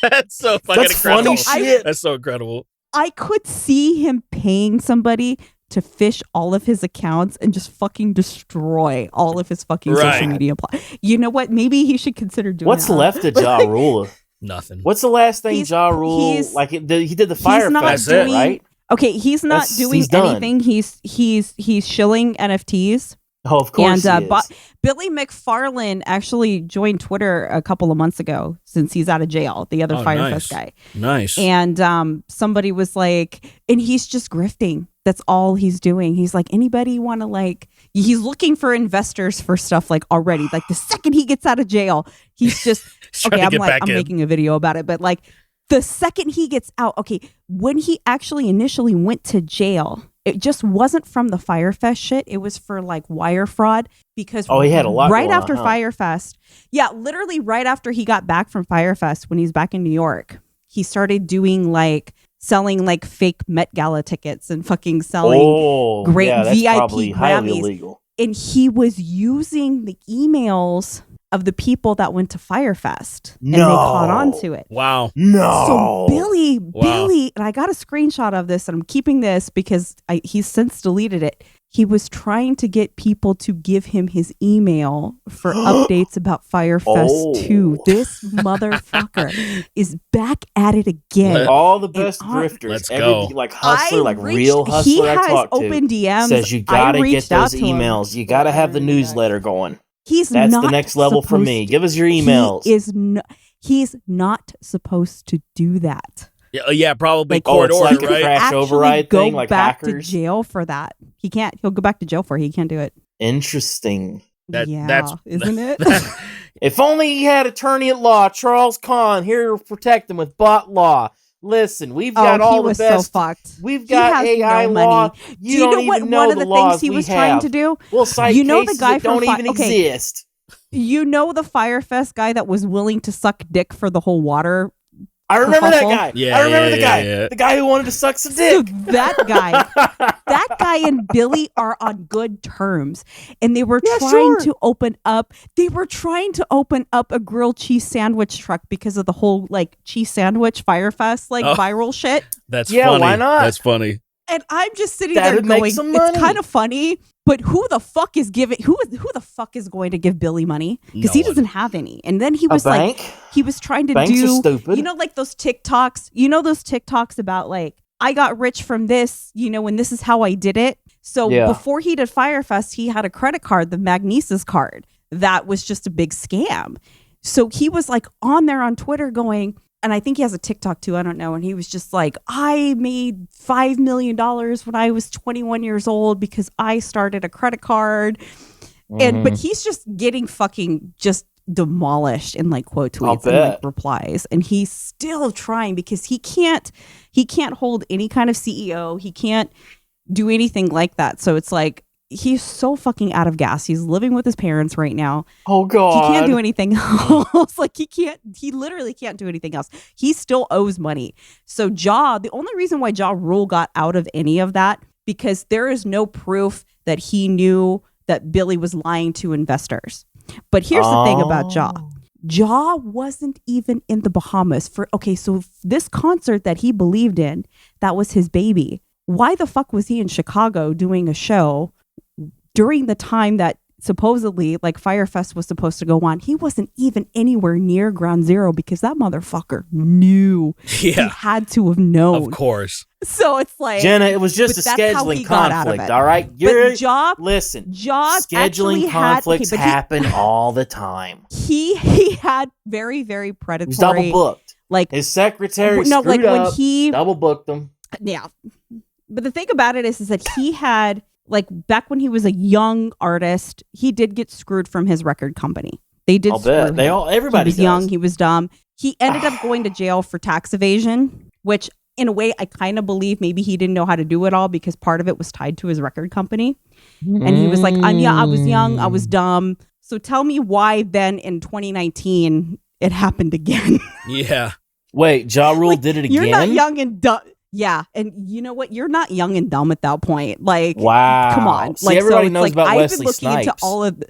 That's so fucking That's incredible. funny shit. That's so incredible. I could see him paying somebody to fish all of his accounts and just fucking destroy all of his fucking Right. social media. You know what? Maybe he should consider doing What's that. left of Ja Rule? Nothing. What's the last thing He's- Ja Rule he's- like? He did the Fyre not Fest, shit, doing- right? Okay, he's not doing he's done. anything. He's shilling NFTs. Oh, of course And he is. Billy McFarland actually joined Twitter a couple of months ago since he's out of jail, the other Fyre nice. Fest guy. Nice. And somebody was like, and he's just grifting. That's all he's doing. He's like, anybody want to like, he's looking for investors for stuff like already. Like the second he gets out of jail, he's just, Trying okay, to get back in. making a video about it. But like the second he gets out, okay, when he actually initially went to jail, it just wasn't from the Fyre Fest shit. It was for like wire fraud because He had a lot right going on, after huh? Fyre Fest. Yeah, literally right after he got back from Fyre Fest when he's back in New York, he started doing like selling like fake Met Gala tickets and fucking selling great that's VIP probably highly Grammys. illegal. And he was using the emails of the people that went to Fyre Fest and they caught on to it. Wow. No. So Billy, and I got a screenshot of this, and I'm keeping this because he's since deleted it. He was trying to get people to give him his email for updates about Fyre Fest 2. This motherfucker is back at it again. All the best And drifters, Let's everybody, go. like hustler, like reached- real hustler he I has talked open to, DMs. says you I gotta get reached out those to him. emails. You gotta have the newsletter going. He's That's not the next level for supposed me. to- Give us your emails. He's not supposed to do that. Yeah, probably Like, court it's order, like a right? crash Actually override go thing, like back hackers? to jail for that. He can't. He'll go back to jail for it. He can't do it. Interesting. That's isn't it? If only he had attorney at law, Charles Kahn, here to protect him with bot law. Listen, we've got he all was the best. so fucked. We've He got has AI no law. money. You Do you don't know what even know one of the the laws things he we was have. trying to do? We'll cite You know the cases guy that don't from even okay. exist. You know the Fyre Fest guy that was willing to suck dick for the whole water. I remember that kerfuffle? guy. Yeah, I remember yeah, the guy. yeah. The guy who wanted to suck some So dick. that guy and Billy are on good terms, and they were trying sure. to open up. They were trying to open up a grilled cheese sandwich truck because of the whole like cheese sandwich Fyre Fest like viral shit. That's Yeah, funny. why not? That's funny. And I'm just sitting That'd there make going, some it's money. kind of funny, but who the fuck is giving? Who the fuck is going to give Billy money? Because No he one. doesn't have any. And then he A was like, bank? he was trying to Banks are do, stupid. you know, like those TikToks. You know those TikToks about like, I got rich from this, you know, and this is how I did it. So Yeah. before he did Fyre Fest, he had a credit card, the Magnesis card, that was just a big scam. So he was like on there on Twitter going, and I think he has a TikTok too, I don't know. And he was just like, I made $5 million when I was 21 years old because I started a credit card. And but he's just getting fucking just demolished in like quote tweets and like replies. And he's still trying because he can't hold any kind of CEO. He can't do anything like that. So it's like he's so fucking out of gas. He's living with his parents right now. Oh God. He can't do anything else. Like he literally can't do anything else. He still owes money. So the only reason why Ja Rule got out of any of that, because there is no proof that he knew that Billy was lying to investors. But here's the thing about Ja. Ja wasn't even in the Bahamas so this concert that he believed in, that was his baby. Why the fuck was he in Chicago doing a show during the time that supposedly like Fyre Fest was supposed to go on? He wasn't even anywhere near Ground Zero because that motherfucker knew. He had to have known. Of course. So it's like, Jenna, it was just a but that's how he scheduling got out of conflict, it. all right? Listen, Ja actually scheduling had- conflicts okay, but happen all the time. He had very, very predatory. He's double booked. Like his secretary no, screwed like when up, he double booked them. Yeah. But the thing about it is that he had, like, back when he was a young artist, he did get screwed from his record company. They did I'll screw bet. him. Everybody He was young. He was dumb. he ended up going to jail for tax evasion, which in a way I kind of believe maybe he didn't know how to do it all because part of it was tied to his record company. And he was like, I was young, I was dumb. So tell me why then in 2019 it happened again. Yeah. Wait, Ja Rule did it again? You're not young and dumb. Yeah. And you know what? You're not young and dumb at that point. Like, wow. Come on. See, everybody knows about I've Wesley been looking Snipes. into all of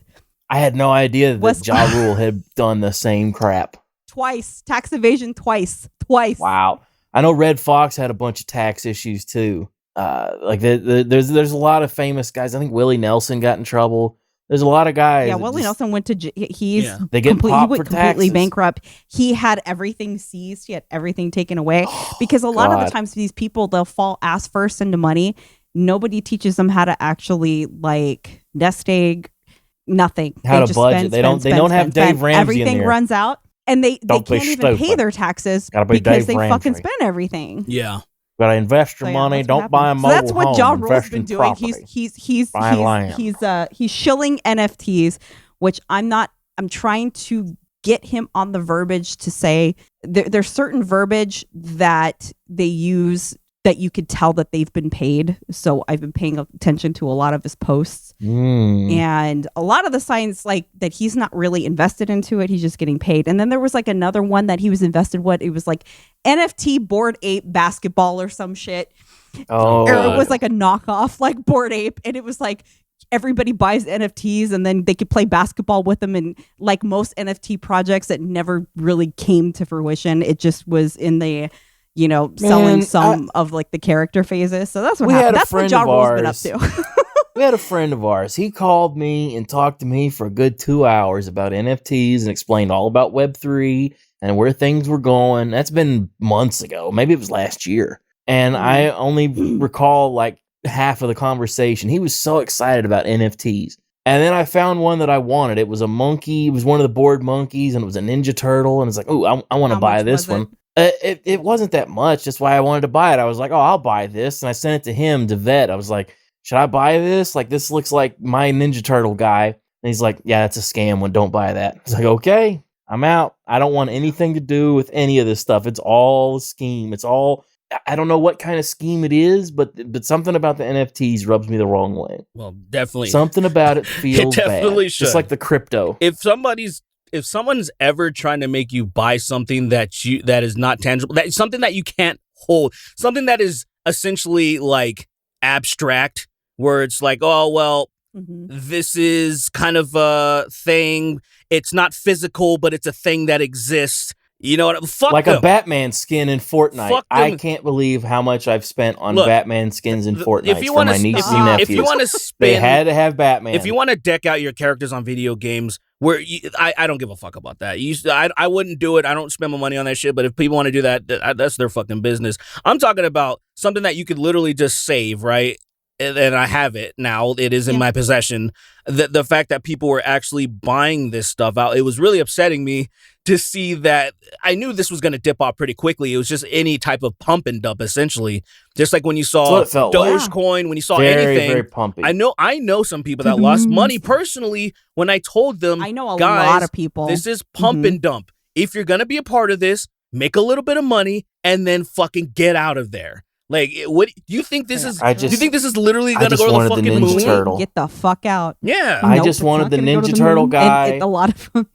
I had no idea that Ja Rule had done the same crap. Twice. Tax evasion twice. Wow. I know Red Fox had a bunch of tax issues too. There's a lot of famous guys. I think Willie Nelson got in trouble. There's a lot of guys. Yeah, Willie Nelson went to they get popped for completely taxes. bankrupt. He had everything seized. He had everything taken away because a lot of the times these people, they'll fall ass first into money. Nobody teaches them how to actually like nest egg. Nothing. How to budget. They don't have Dave Ramsey everything in there. Runs out. And they can't even pay their taxes because they fucking spend everything. Yeah. Gotta invest your money. Don't buy a mobile home. So that's what Ja Rule's invest been in doing. property. He's shilling NFTs, which I'm trying to get him on the verbiage to say there's certain verbiage that they use that you could tell that they've been paid. So I've been paying attention to a lot of his posts. And a lot of the signs like that he's not really invested into it. He's just getting paid. And then there was like another one that he was invested. It was like NFT Bored Ape basketball or some shit. Oh, or it was like a knockoff like Bored Ape. And it was like everybody buys NFTs and then they could play basketball with them. And like most NFT projects that never really came to fruition, it just was in the selling some of like the character phases. So that's what happened. That's what Ja Rule's been up to. We had a friend of ours. He called me and talked to me for a good 2 hours about NFTs and explained all about Web3 and where things were going. That's been months ago. Maybe it was last year. And I only recall like half of the conversation. He was so excited about NFTs. And then I found one that I wanted. It was a monkey. It was one of the bored monkeys and it was a Ninja Turtle. And it's like, oh, I want to buy this one. It wasn't that much. That's why I wanted to buy it. I was like, oh, I'll buy this. And I sent it to him to vet. I was like, should I buy this? Like, this looks like my Ninja Turtle guy. And he's like, yeah, it's a scam one. Don't buy that. I was like, okay, I'm out. I don't want anything to do with any of this stuff. It's all a scheme. It's all, I don't know what kind of scheme it is, but something about the NFTs rubs me the wrong way. Well, definitely. Something about it feels definitely bad. Should. Just like the crypto. If someone's ever trying to make you buy something that is not tangible, that something that you can't hold, something that is essentially like abstract, where it's like, oh, well, this is kind of a thing. It's not physical, but it's a thing that exists. You know what? Fuck like them. A Batman skin in Fortnite. I can't believe how much I've spent on Batman skins in Fortnite for my niece and nephews. If you want to they had to have Batman. If you want to deck out your characters on video games, I don't give a fuck about that. I wouldn't do it. I don't spend my money on that shit. But if people want to do that, that's their fucking business. I'm talking about something that you could literally just save, right? And I have it now. It is in my possession. The fact that people were actually buying this stuff out, it was really upsetting me to see that. I knew this was going to dip off pretty quickly. It was just any type of pump and dump, essentially. Just like when you saw Dogecoin, when you saw anything. Very pumpy. I know some people that lost money personally when I told them, I know a guys, lot of people. This is pump and dump. If you're going to be a part of this, make a little bit of money and then fucking get out of there. Like, what do you think this is? Do you think this is literally going to go to the fucking moon? Turtle. Get the fuck out. Yeah. I just wanted the Ninja Turtle guy. A lot of them.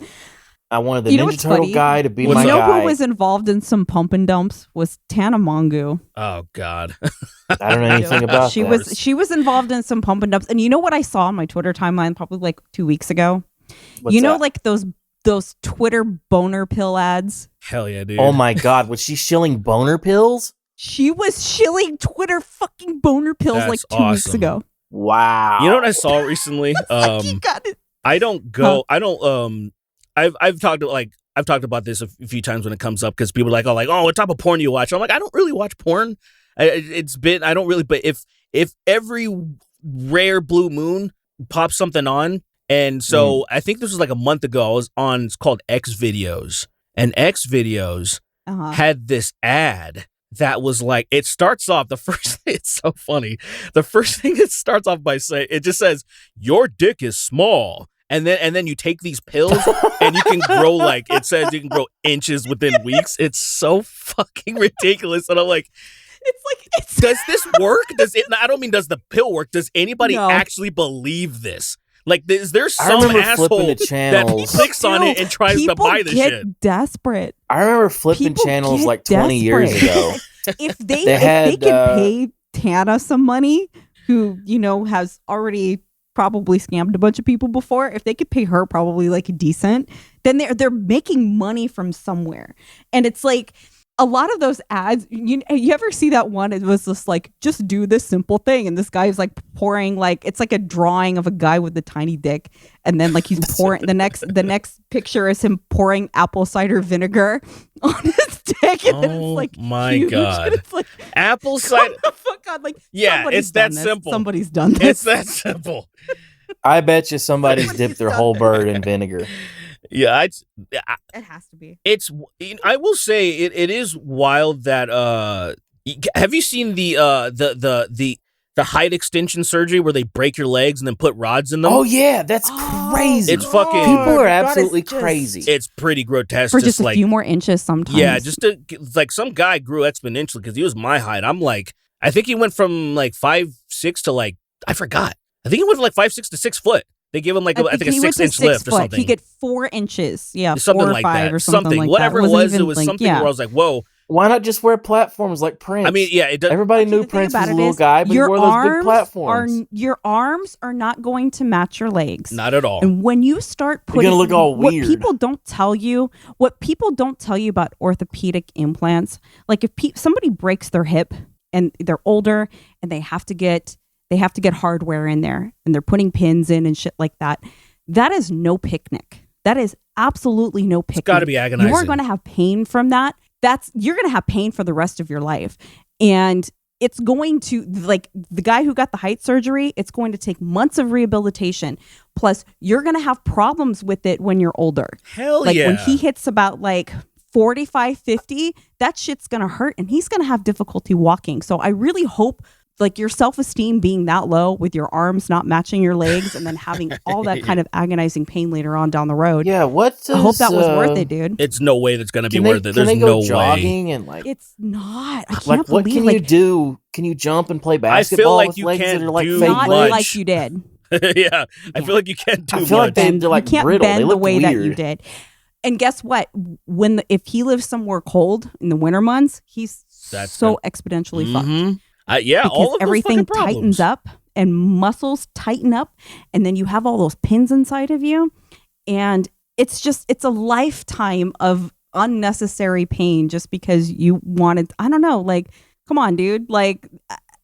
I wanted the Ninja Turtle guy to be my guy. You know who was involved in some pump and dumps was Tana Mongeau. Oh, God. I don't know anything about that. She was involved in some pump and dumps. And you know what I saw on my Twitter timeline probably like 2 weeks ago? What's that? Like those Twitter boner pill ads? Hell yeah, dude. Oh, my God. Was she shilling boner pills? She was shilling Twitter fucking boner pills like 2 weeks ago. Wow. You know what I saw recently? You got it. I don't go. I don't. I've talked about this a few times when it comes up because people are like, oh, what type of porn do you watch? I'm like, I don't really watch porn. I don't really. But if every rare blue moon pops something on, and so I think this was like a month ago. I was on. It's called X Videos, and X Videos had this ad. That was like, it starts off, it's so funny. The first thing it starts off by saying, it just says, your dick is small. and then you take these pills and you can grow like it says you can grow inches within weeks. It's so fucking ridiculous. And I'm like, does this work? I don't mean does the pill work? Does anybody actually believe this? Like, is there some asshole that clicks on it and tries to buy this shit? People get desperate. I remember flipping channels like 20 years ago. If they could pay Tana some money, who, you know, has already probably scammed a bunch of people before, if they could pay her probably like decent, then they're making money from somewhere. And it's like, a lot of those ads, you ever see that one? It was just like, just do this simple thing. And this guy is like pouring, like, it's like a drawing of a guy with a tiny dick. And then like he's pouring, the next picture is him pouring apple cider vinegar on his dick. And oh it's like, my huge. God. It's like, apple cider. God, like, yeah, it's that simple. Somebody's done this. It's that simple. I bet you somebody's dipped their whole bird in vinegar. Yeah, it has to be. I will say it is wild that have you seen the height extension surgery where they break your legs and then put rods in them? Oh yeah, that's crazy. It's fucking people are absolutely crazy. It's pretty grotesque. For just a few more inches sometimes. Yeah, like some guy grew exponentially because he was my height. I'm like, I think he went from like 5'6" to like, I forgot. I think he went from like 5'6" to 6 foot. They give him like I think a 6-inch lift or something. He get 4 inches, something 4 or like 5 that. Or something like whatever that. it was like, something where I was like, whoa. Why not just wear platforms like Prince? I mean, yeah, it does. Everybody knew Prince was a little guy, but he wore those big platforms. Your arms are not going to match your legs. Not at all. And when you start putting, you're gonna look all weird. What people don't tell you about orthopedic implants, like if somebody breaks their hip and they're older and they have to get hardware in there and they're putting pins in and shit like that. That is no picnic. That is absolutely no picnic. It's got to be agonizing. You are going to have pain from that. You're going to have pain for the rest of your life. And it's going to, like the guy who got the height surgery, it's going to take months of rehabilitation. Plus, you're going to have problems with it when you're older. Hell like yeah. When he hits about like 45, 50, that shit's going to hurt and he's going to have difficulty walking. So I really hope like your self-esteem being that low with your arms not matching your legs and then having all that kind of agonizing pain later on down the road. Yeah, I hope that was worth it, dude. It's no way that's going to be worth it. Can There's they no go way. Jogging and like it's not. I can't like what believe, can you do? Can you jump and play basketball I feel like with you legs can't that are like do fake not legs? like you did. Yeah, I feel like you can't do I feel like much. they're like you can't brittle. bend They the look way weird. that you did. And guess what? If he lives somewhere cold in the winter months, he's exponentially fucked. Yeah, because all of everything tightens up and muscles tighten up, and then you have all those pins inside of you, and it's a lifetime of unnecessary pain just because you wanted. I don't know, like, come on, dude, like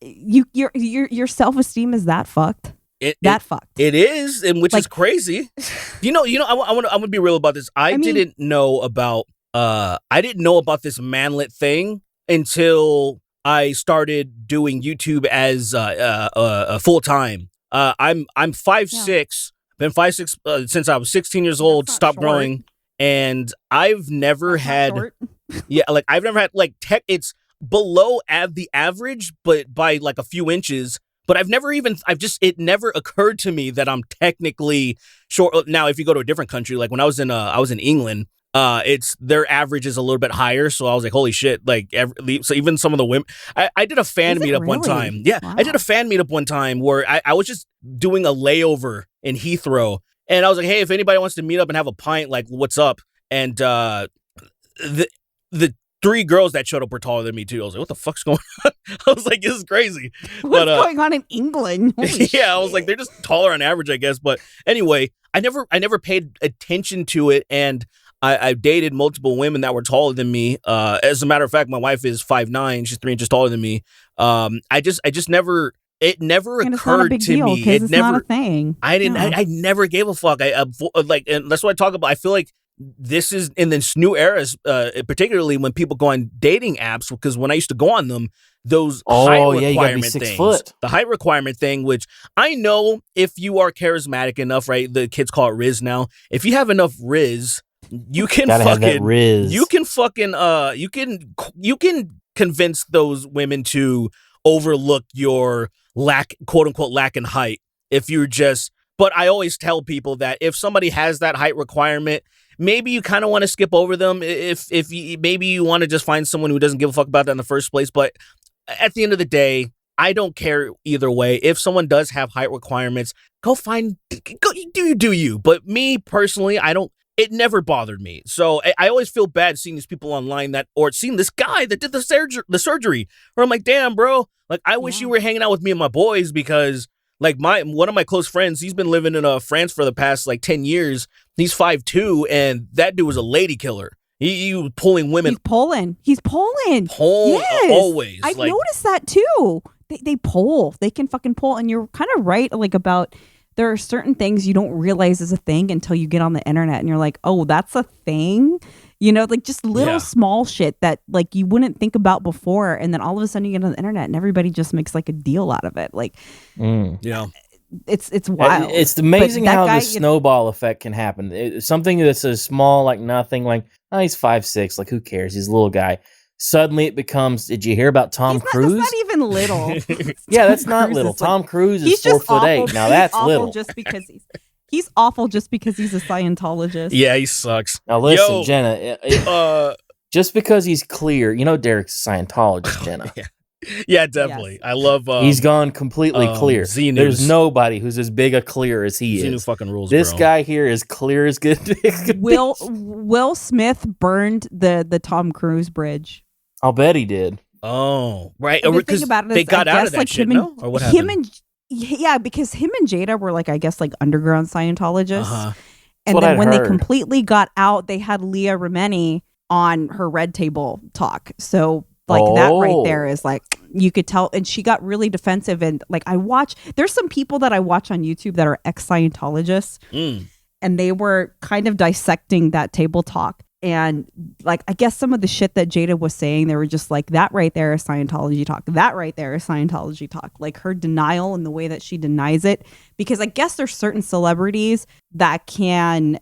your self-esteem is that fucked. Fucked. It is, and which is crazy. You know. I want to be real about this. I didn't know about this manlet thing until I started doing YouTube as full time. I'm 5'6". Been 5'6" since I was 16 years old. Stopped growing, and I've never had. Like I've never had like tech. It's below the average, but by like a few inches. But it never occurred to me that I'm technically short. Now, if you go to a different country, like when I was in England, their average is a little bit higher. So I was like, holy shit. Like, so even some of the women, I did a fan meetup one time. Yeah. Wow. I did a fan meetup one time where I was just doing a layover in Heathrow. And I was like, hey, if anybody wants to meet up and have a pint, like, what's up? And, the 3 girls that showed up were taller than me too. I was like, what the fuck's going on? I was like, this is crazy. What's going on in England? I was like, they're just taller on average, I guess. But anyway, I never paid attention to it. And I've dated multiple women that were taller than me. As a matter of fact, my wife is 5'9". She's 3 inches taller than me. It never occurred to me. It's not a thing. I never gave a fuck. And that's what I talk about. I feel like this is in this new era, particularly when people go on dating apps, because when I used to go on them, those height requirement things, the height requirement thing, which I know if you are charismatic enough, right? The kids call it Riz now. If you have enough Riz, you can convince those women to overlook your quote unquote lack in height if you're just But I always tell people that if somebody has that height requirement, maybe you kind of want to skip over them. If you, maybe you want to just find someone who doesn't give a fuck about that in the first place. But at the end of the day, I don't care either way. If someone does have height requirements, go do you. But me personally, it never bothered me. So I always feel bad seeing these people online or seeing this guy that did the surgery. Or I'm like, damn, bro. Like, I wish you were hanging out with me and my boys, because like one of my close friends, he's been living in France for the past like 10 years. He's 5'2", and that dude was a lady killer. He was pulling women. He's Poland. Yes. Always. I've noticed that too. They pull. They can fucking pull. And you're kind of right, like, about there are certain things you don't realize is a thing until you get on the internet and you're like, oh, that's a thing. You know, like just little small shit that like you wouldn't think about before. And then all of a sudden you get on the internet and everybody just makes like a deal out of it. Like, it's wild. It's amazing how the snowball effect can happen. Something that's a small, like nothing, like, oh, he's 5'6", like who cares? He's a little guy. Suddenly it becomes, did you hear about Tom Cruise? That's not even little. Yeah, that's not little. Tom Cruise is 4'8". Now that's little. He's awful just because he's a Scientologist. Yeah, he sucks. Now listen, Jenna, just because he's clear, you know Derek's a Scientologist, Jenna. Yeah, definitely. Yes. I love. He's gone completely clear. Xenos. There's nobody who's as big a clear as he is. Fucking rules. This guy here is clear as good. Will Smith burned the Tom Cruise bridge. I'll bet he did. Oh, right. Because they got out of that shit, no? Or what happened? Because him and Jada were like, I guess, like underground Scientologists. Uh-huh. And then when they completely got out, they had Leah Remini on her Red Table Talk. So like that right there is like, you could tell. And she got really defensive. And like there's some people that I watch on YouTube that are ex-Scientologists. And they were kind of dissecting that table talk. And like, I guess some of the shit that Jada was saying, they were just like, that right there is Scientology talk. That right there is Scientology talk. Like her denial and the way that she denies it. Because I guess there's certain celebrities that can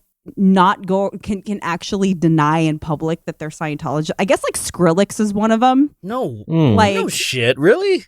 actually deny in public that they're Scientology. I guess like Skrillex is one of them. No. Like, no shit. Really?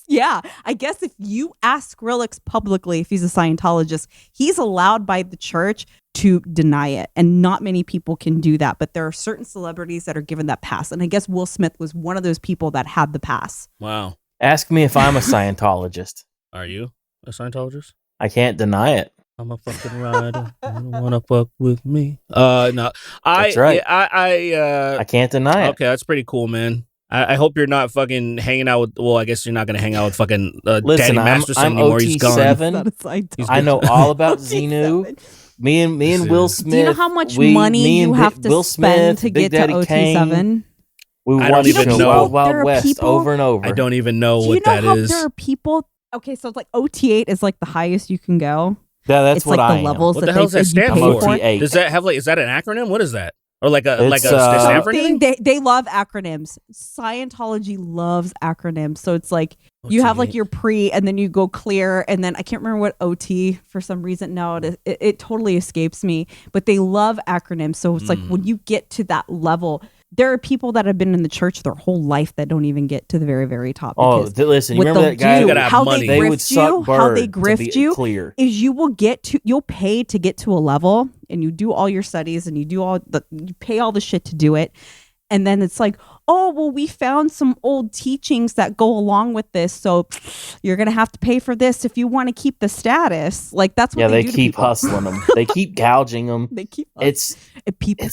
Yeah, I guess if you ask Skrillex publicly if he's a Scientologist, he's allowed by the church to deny it. And not many people can do that. But there are certain celebrities that are given that pass. And I guess Will Smith was one of those people that had the pass. Wow. Ask me if I'm a Scientologist. Are you a Scientologist? I can't deny it. I'm a fucking rider. You don't want to fuck with me. No. That's right. I can't deny it. Okay, that's pretty cool, man. I hope you're not fucking hanging out with. Well, I guess you're not going to hang out with fucking Listen, Danny Masterson I'm anymore. He's gone. OT7. I know all about Xenu. Me and Will Smith. Do you know how much money you have to spend to get to OT7? We watched Wild Wild West over and over. I don't even know what that is. Do you know how there are people? Okay, so it's like OT8 is like the highest you can go. Yeah, that's it's what like I the levels am. What the hell does that stand for? OT8. Does that have is that an acronym? What is that? Or like a stand for anything? They love acronyms. Scientology loves acronyms. So it's like you have like your pre and then you go clear and then I can't remember what OT for some reason. No, it totally escapes me. But they love acronyms. So it's like when you get to that level, there are people that have been in the church their whole life that don't even get to the very, very top. Oh, listen, you remember that guy? How they grift you is you'll pay to get to a level and you do all your studies and you pay all the shit to do it. And then it's like, oh, well, we found some old teachings that go along with this. So you're going to have to pay for this if you want to keep the status. Like, that's what they do. They keep hustling them. They keep gouging them. It's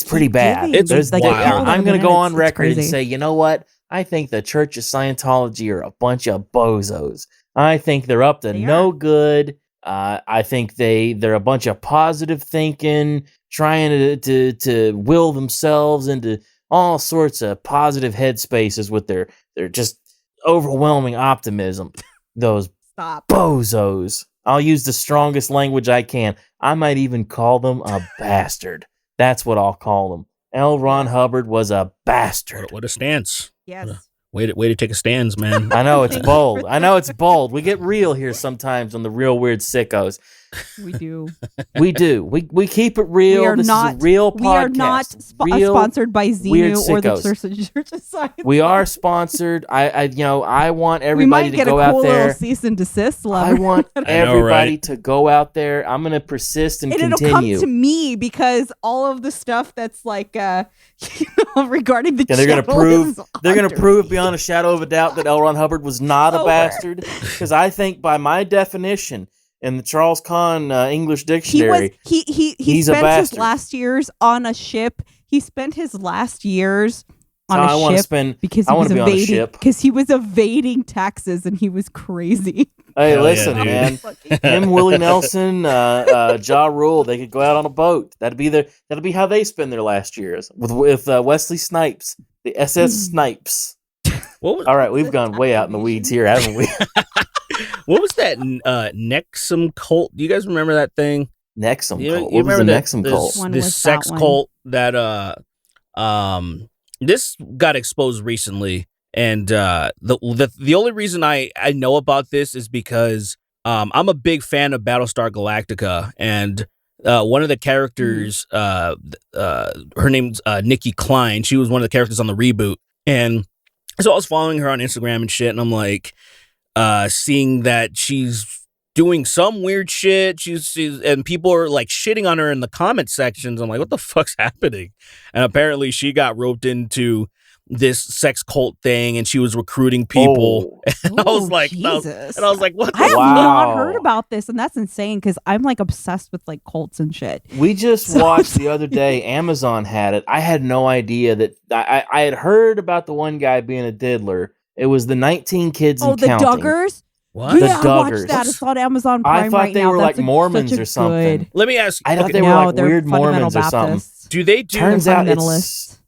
pretty bad. It's wild. I'm going to go on record and say, you know what? I think the Church of Scientology are a bunch of bozos. I think they're up to no good. I think they're a bunch of positive thinking, trying to will themselves into all sorts of positive headspaces with their just overwhelming optimism. Those bozos. I'll use the strongest language I can. I might even call them a bastard. That's what I'll call them. L. Ron Hubbard was a bastard. What a stance. Yes. Way to take a stance, man. I know it's bold. We get real here sometimes on the Real Weird Sickos. We do. We do. We keep it real. We are this not, is a real podcast. We are not sponsored by weird Xenu or the sickos. Church of Science. We are sponsored. I want everybody to go out there. We might get a cool little cease and desist I letter. want everybody to go out there. I'm going to persist and continue. It'll come to me because all of the stuff that's like, regarding the they're going to prove. They're going to prove beyond a shadow of a doubt that L. Ron Hubbard was not a bastard. Because I think by my definition in the Charles Kahn English Dictionary, he spent his last years on a ship. He spent his last years on a ship because he was evading taxes and he was crazy. Hey, listen, man. Him, Willie Nelson, Ja Rule, they could go out on a boat. That'd be how they spend their last years with Wesley Snipes, the SS Snipes. All right, we've gone way out in the weeds here, haven't we? What was that Nexum cult? Do you guys remember that thing? Nexum cult. What was the Nexum cult? This sex cult that this got exposed recently, and the only reason I know about this is because I'm a big fan of Battlestar Galactica, and one of the characters, her name's Nikki Klein. She was one of the characters on the reboot, and so I was following her on Instagram and shit, and I'm like, seeing that she's doing some weird shit. She's and people are like shitting on her in the comment sections. I'm like, what the fuck's happening? And apparently she got roped into this sex cult thing and she was recruiting people. And I was like, what? I have not heard about this, and that's insane because I'm like obsessed with like cults and shit. We just watched the other day. Amazon had it. I had no idea that I had heard about the one guy being a diddler. It was the 19 kids and counting. Oh, the Duggars? What? Yeah, the Duggars. I watched that. It's on Amazon Prime. I thought they were like Mormons or something. Let me ask. I thought they were like weird Mormons or something. Do they do? Turns out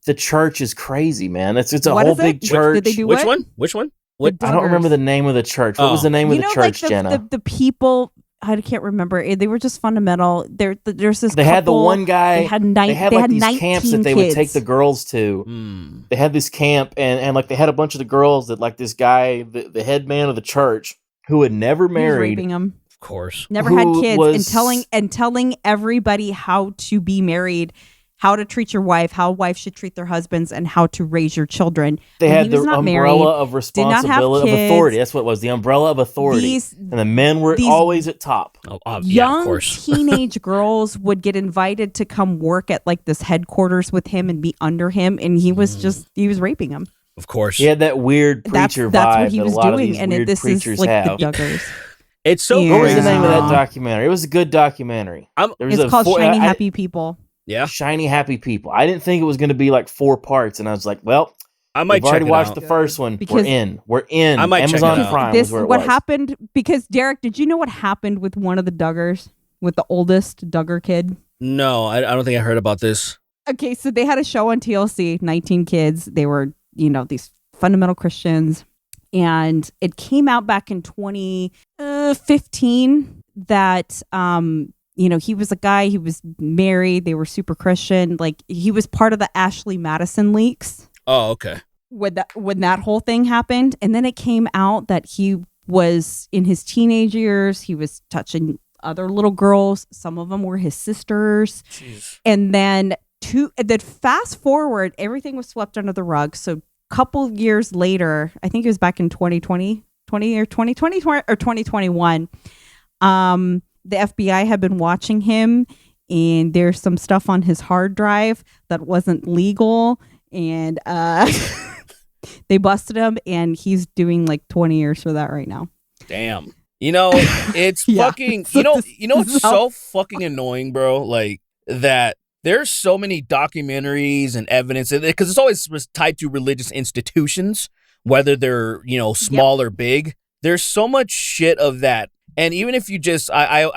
the church is crazy, man. It's a whole big church. Did they do Which one? Which one? I don't remember the name of the church. What was the name of the church, Jenna? The people. I can't remember. They were just fundamental. There's this. They had the one guy. They had like these camps that they would take the girls to. They had this camp, and like they had a bunch of the girls that like this guy, the head man of the church, who had never married, raping them. Of course, never had kids, and telling everybody how to be married, how to treat your wife, how wives should treat their husbands, and how to raise your children. They had the umbrella of responsibility, of authority. That's what it was, the umbrella of authority. And the men were always at top. Young teenage girls would get invited to come work at like this headquarters with him and be under him, and he was raping them. Of course. He had that weird preacher that's vibe what he was that a lot doing, of these and weird this preachers is like have. the Duggars. It's so What was the name of that documentary? It was a good documentary. It's called Shiny Happy People. Yeah, Shiny Happy People. I didn't think it was going to be like 4 parts, and I was like, well, I might we've already watched the first one. We're in. I might Amazon check it out. Prime is where it was. Happened because Derek, did you know what happened with one of the Duggars, with the oldest Duggar kid? No, I don't think I heard about this. Okay, so they had a show on TLC, 19 kids. They were, these fundamental Christians, and it came out back in 2015 that he was a guy, he was married, they were super Christian, like he was part of the Ashley Madison leaks. Oh, okay. When that whole thing happened, and then it came out that he was in his teenage years, he was touching other little girls, some of them were his sisters. Jeez. And then fast forward, everything was swept under the rug. So couple years later, I think it was back in 2020 or 2021, the FBI had been watching him, and there's some stuff on his hard drive that wasn't legal, and they busted him, and he's doing like 20 years for that right now. Damn. It's fucking, it's so fucking annoying, bro, like that. There's so many documentaries and evidence, because it's always tied to religious institutions, whether they're, small or big. There's so much shit of that. And even if you just, I'll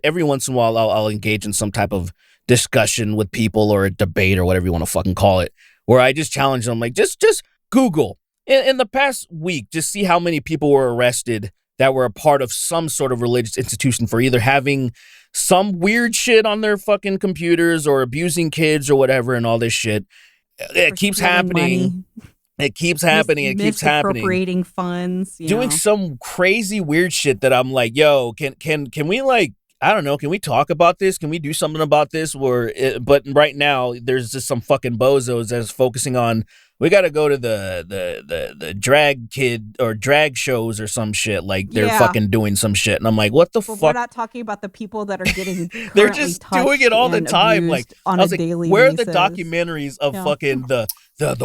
every once in a while, I'll engage in some type of discussion with people or a debate or whatever you want to fucking call it, where I just challenge them, like, just Google. In the past week, just see how many people were arrested that were a part of some sort of religious institution for either having some weird shit on their fucking computers or abusing kids or whatever and all this shit. It keeps happening. It keeps happening. It keeps happening. Appropriating funds. Doing some crazy weird shit that I'm like, yo, can we like I don't know. Can we talk about this? Can we do something about this? But right now, there's just some fucking bozos that's focusing on. We got to go to the drag kid or drag shows or some shit. Like they're fucking doing some shit, and I'm like, what the fuck? We're not talking about the people that are getting. They're just doing it all the time. Like on I was a like, daily where basis. are the documentaries of fucking the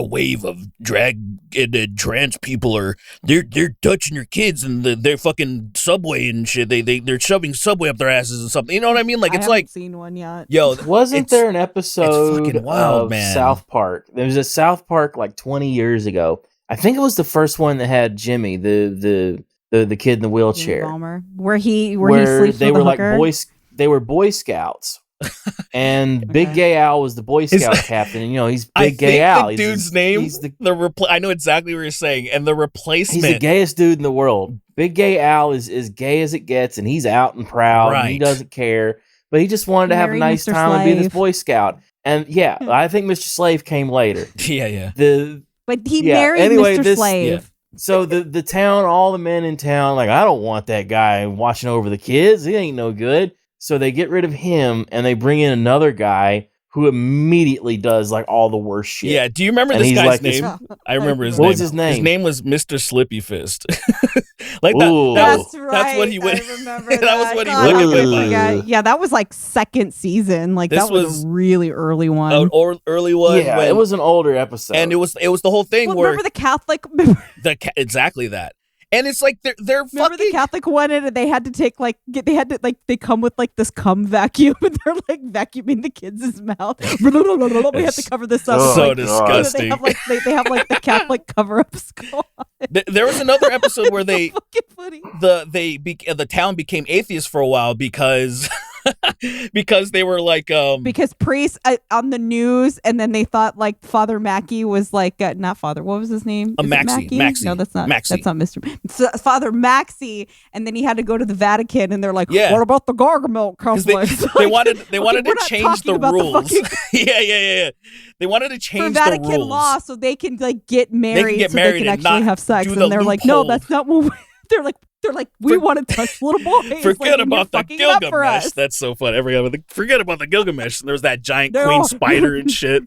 wave of drag and trans people are they're touching your kids and they're fucking Subway and shit. They're shoving Subway up their asses and something. You know what I mean? Like I it's haven't like seen one yet. Yo, wasn't there an episode fucking wild, of man. South Park? There was a South Park like 20 years ago. I think it was the first one that had Jimmy, the kid in the wheelchair, where he where sleeps they with were a like hooker? they were Boy Scouts. And Big Gay Al was the Boy Scout captain. And, he's Big Gay Al. The dude's name. I know exactly what you're saying. And the replacement. He's the gayest dude in the world. Big Gay Al is as gay as it gets, and he's out and proud. Right. And he doesn't care, but he just wanted to have a nice Mr. time and be this Slave. Boy Scout. And I think Mr. Slave came later. Yeah. But he married Mr. Slave. Yeah. So the town, all the men in town, like, I don't want that guy watching over the kids. He ain't no good. So they get rid of him and they bring in another guy who immediately does like all the worst shit. Yeah. Do you remember And this he's guy's like name? I remember his What name. was his name? His name was Mr. Slippy Fist. Like Ooh. That's right. That's what he went. I remember That was what he God, went I with. forgot. Yeah, that was like second season. Like This that was was a really early one. Or early one. Yeah, it was an older episode. And it was the whole thing Well, where remember the Catholic? exactly that. And it's like they're Remember fucking the Catholic one, and they had to take they come with like this cum vacuum, and they're like vacuuming the kids' mouth. We have to cover this up. Oh, so God. disgusting. They have like the Catholic cover ups going on. There was another episode where they Fucking funny. the town became atheist for a while because they were like Because priests on the news, and then they thought like Father Mackey was like not Father. What was his name? Is it Maxie. No, that's not. Maxie. That's not Mr. Father Maxie. And then he had to go to the Vatican, and they're like, Yeah. "What about the Gargamel complex?" they wanted we're to not change talking the about the rules. fucking- Yeah. They wanted to for change the Vatican rules. law, so they can like get married, get so married they can and actually not have sex. do And the they're like, "No, loophole. that's not what." They're like, we want to touch little boys. Forget like, and about you're the fucking it up for Gilgamesh. us. That's so funny. Forget about the Gilgamesh. And there was that giant No. queen spider and shit.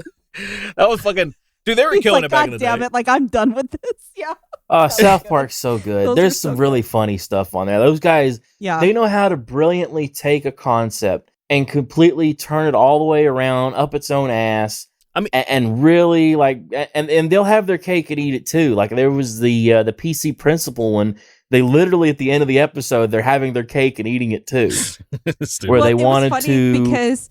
That was fucking dude. They were He's killing like, it back God in the damn day. it! Like I'm done with this. Yeah. South Park's so good. Those There's are so some really funny stuff on there. Those guys, Yeah. they know how to brilliantly take a concept and completely turn it all the way around up its own ass. I mean- and really like, and they'll have their cake and eat it too. Like there was the PC Principal one. They literally at the end of the episode, they're having their cake and eating it too. Stupid. Where they it was wanted funny to because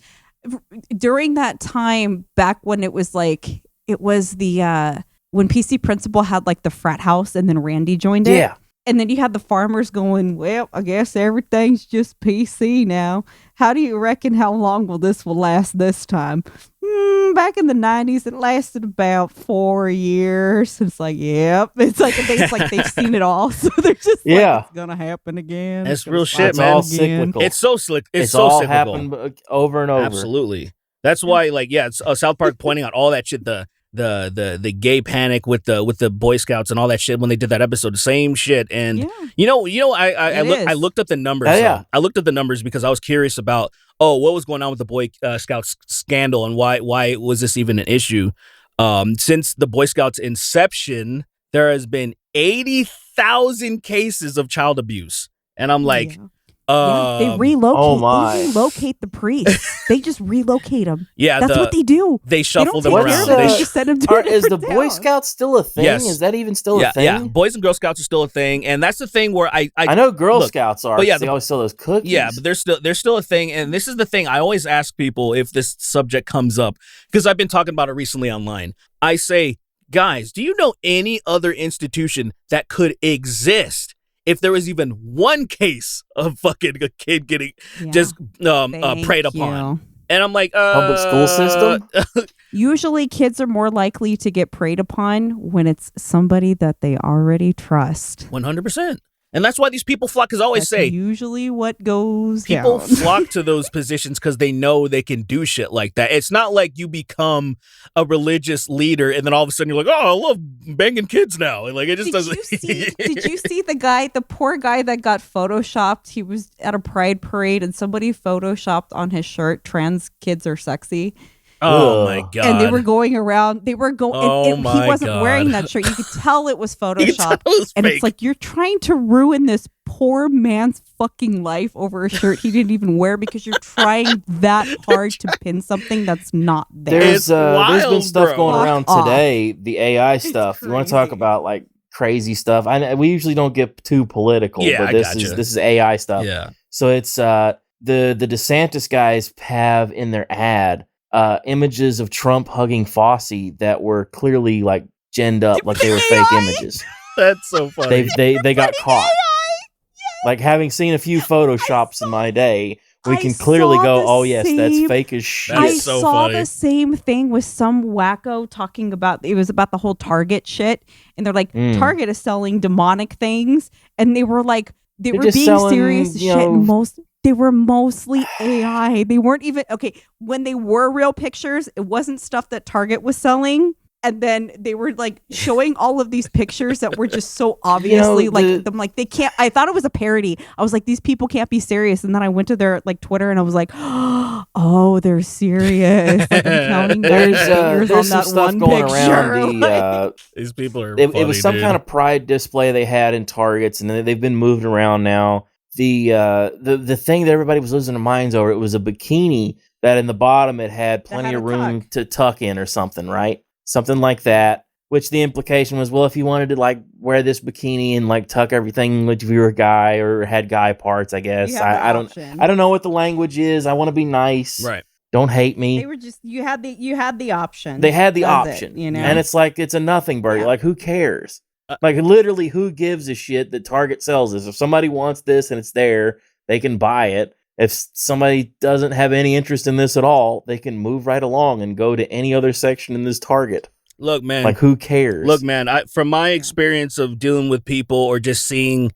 during that time, back when it was like it was the when PC Principal had like the frat house, and then Randy joined it. Yeah. And then you had the farmers going, well, I guess everything's just PC now. How do you reckon how long will last this time? Back in the 90s, it lasted about 4 years. It's like, yep. It's like they've seen it all. So they're just like, it's going to happen again. That's It's gonna real shit, It's man. all again. cyclical. It's so slick. It's so all cyclical. happened over and over. Absolutely. That's why, like, yeah, it's South Park pointing out all that shit. The gay panic with the Boy Scouts and all that shit when they did that episode. The same shit. And I looked up the numbers. Yeah. I looked at the numbers because I was curious about what was going on with the Boy Scouts scandal and why was this even an issue. Since the Boy Scouts inception, there has been 80,000 cases of child abuse, and I'm like. They relocate. Oh my. They relocate the priests. They just relocate them. Yeah, that's what they do. They shuffle they them don't take around. care of them. They They just send them to Is the different Boy towns. Scouts still a thing? Yes. Is that even still a thing? Yeah, Boys and Girl Scouts are still a thing, and that's the thing where I know Girl look, Scouts are. but yeah, they always sell those cookies. Yeah, but they're still a thing, and this is the thing I always ask people if this subject comes up because I've been talking about it recently online. I say, guys, do you know any other institution that could exist if there was even one case of fucking a kid getting just preyed upon? And I'm like, public school system? Usually kids are more likely to get preyed upon when it's somebody that they already trust. 100%. And that's why these people flock, because I always say, usually what goes people down. flock to those positions because they know they can do shit like that. It's not like you become a religious leader and then all of a sudden you're like, oh, I love banging kids now. Like, it just doesn't. Did you see the poor guy that got photoshopped? He was at a pride parade and somebody photoshopped on his shirt, "Trans kids are sexy." Oh my God. And they were going around, he wasn't wearing that shirt. You could tell it was photoshopped. And fake. it's like, you're trying to ruin this poor man's fucking life over a shirt he didn't even wear because you're trying that hard to pin something that's not there. There's been stuff going around Fuck today, the AI stuff. You want to talk about like crazy stuff? We usually don't get too political, but this is AI stuff. Yeah. So it's the DeSantis guys have in their ad images of Trump hugging Fosse that were clearly like ginned up, like they were fake images. That's so funny. They got caught. Like, having seen a few photoshops in my day, we can clearly go, oh yes, that's fake as shit. I saw the same thing with some wacko talking about, it was about the whole Target shit, and they're like, Target is selling demonic things, and they were like, they were being serious as shit, and they were mostly AI. They weren't even, okay, when they were real pictures, it wasn't stuff that Target was selling. And then they were like showing all of these pictures that were just so obviously they can't, I thought it was a parody. I was like, these people can't be serious. And then I went to their like Twitter and I was like, oh, they're serious. Like, I'm counting there's on that stuff one going picture. around these people are it was some kind of pride display they had in Targets, and they've been moved around now. The thing that everybody was losing their minds over, it was a bikini that in the bottom it had plenty of room to tuck in or something, right? Something like that, which the implication was, well, if you wanted to like wear this bikini and like tuck everything, like if you were a guy or had guy parts, I guess. I don't know what the language is. I want to be nice. Right. Don't hate me. They were just, you had the option. They had the option, you know? And it's like, it's a nothing burger. Yeah. Like, who cares? Like, literally, who gives a shit that Target sells this? If somebody wants this and it's there, they can buy it. If somebody doesn't have any interest in this at all, they can move right along and go to any other section in this Target. Look, man. Like, who cares? Look, man, from my experience of dealing with people or just seeing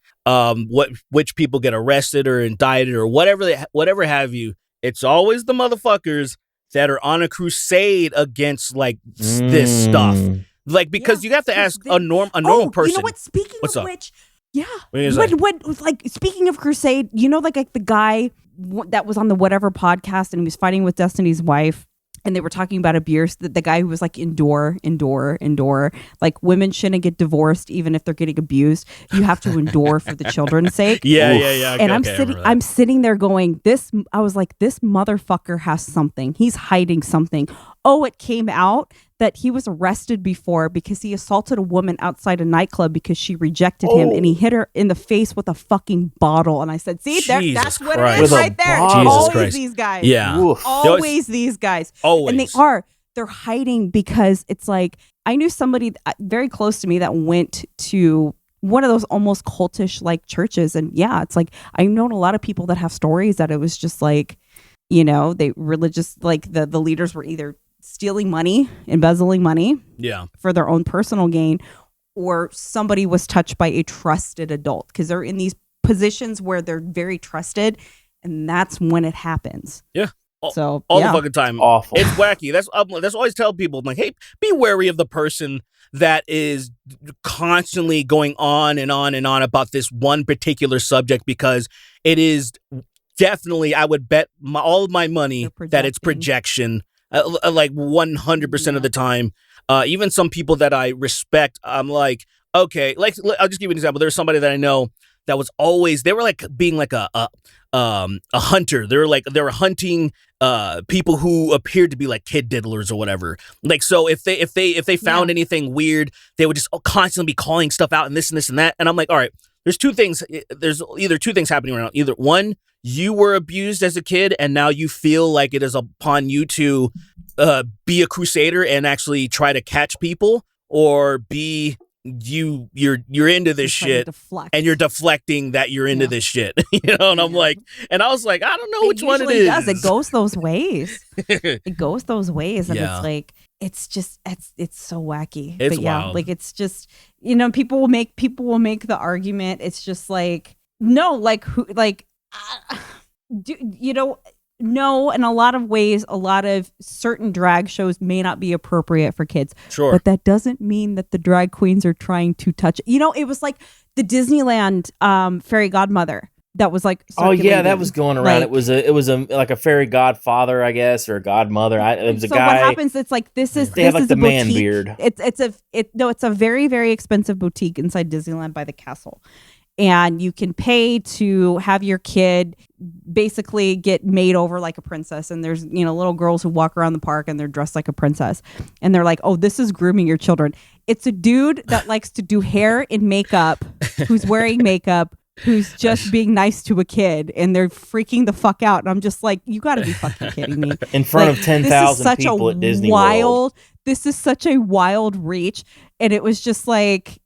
which people get arrested or indicted or whatever have you, it's always the motherfuckers that are on a crusade against like this stuff. Like, because you have to ask a normal person. You know what? Speaking of which, yeah. When like, speaking of crusade, you know, like the guy that was on the whatever podcast and he was fighting with Destiny's wife, and they were talking about abuse. The guy who was like, endure. Like, women shouldn't get divorced even if they're getting abused. You have to endure for the children's sake. Yeah. Okay, and I'm sitting there going, I was like, this motherfucker has something. He's hiding something. Oh, it came out that he was arrested before because he assaulted a woman outside a nightclub because she rejected him, and he hit her in the face with a fucking bottle. And I said, see, that's what it is right there. Always these guys. Yeah. Always these guys. Always. And they're hiding because it's like, I knew somebody very close to me that went to one of those almost cultish like churches. And yeah, it's like, I've known a lot of people that have stories that it was just like, you know, they religious, like the leaders were either stealing money, embezzling money for their own personal gain, or somebody was touched by a trusted adult, because they're in these positions where they're very trusted, and that's when it happens. Yeah. So all the fucking time. Awful. It's wacky. That's what I always tell people. I'm like, hey, be wary of the person that is constantly going on and on and on about this one particular subject, because it is definitely, I would bet all of my money that it's projection. Like 100% of the time. Even some people that I respect, I'm like, okay, like, I'll just give you an example. There's somebody that I know that was always, they were like being like a hunter. They were hunting people who appeared to be like kid diddlers or whatever. Like, so if they found anything weird, they would just constantly be calling stuff out and this and this and that. And I'm like, all right, there's either two things happening right now. Either one, you were abused as a kid and now you feel like it is upon you to be a crusader and actually try to catch people, or B, you're into this shit and you're deflecting that you're into this shit. You know, and I'm like, and I was like, I don't know which one it is. It goes those ways. It goes those ways. And it's like, it's just it's so wacky. It's but yeah, wild. like it's just, people will make the argument. It's just like, no, like who, like no, in a lot of ways, a lot of certain drag shows may not be appropriate for kids. Sure. But that doesn't mean that the drag queens are trying to touch it. It was like the Disneyland fairy godmother that was like that was going around. Like, it was a like a fairy godfather, I guess, or a godmother. It was a guy. So what happens? It's like this is they have like is the a man boutique. beard. It's a very, very expensive boutique inside Disneyland by the castle. And you can pay to have your kid basically get made over like a princess. And there's, little girls who walk around the park and they're dressed like a princess. And they're like, oh, this is grooming your children. It's a dude that likes to do hair and makeup, who's wearing makeup, who's just being nice to a kid. And they're freaking the fuck out. And I'm just like, you got to be fucking kidding me. In front of 10,000 people at Disney World. This is such a wild reach. And it was just like,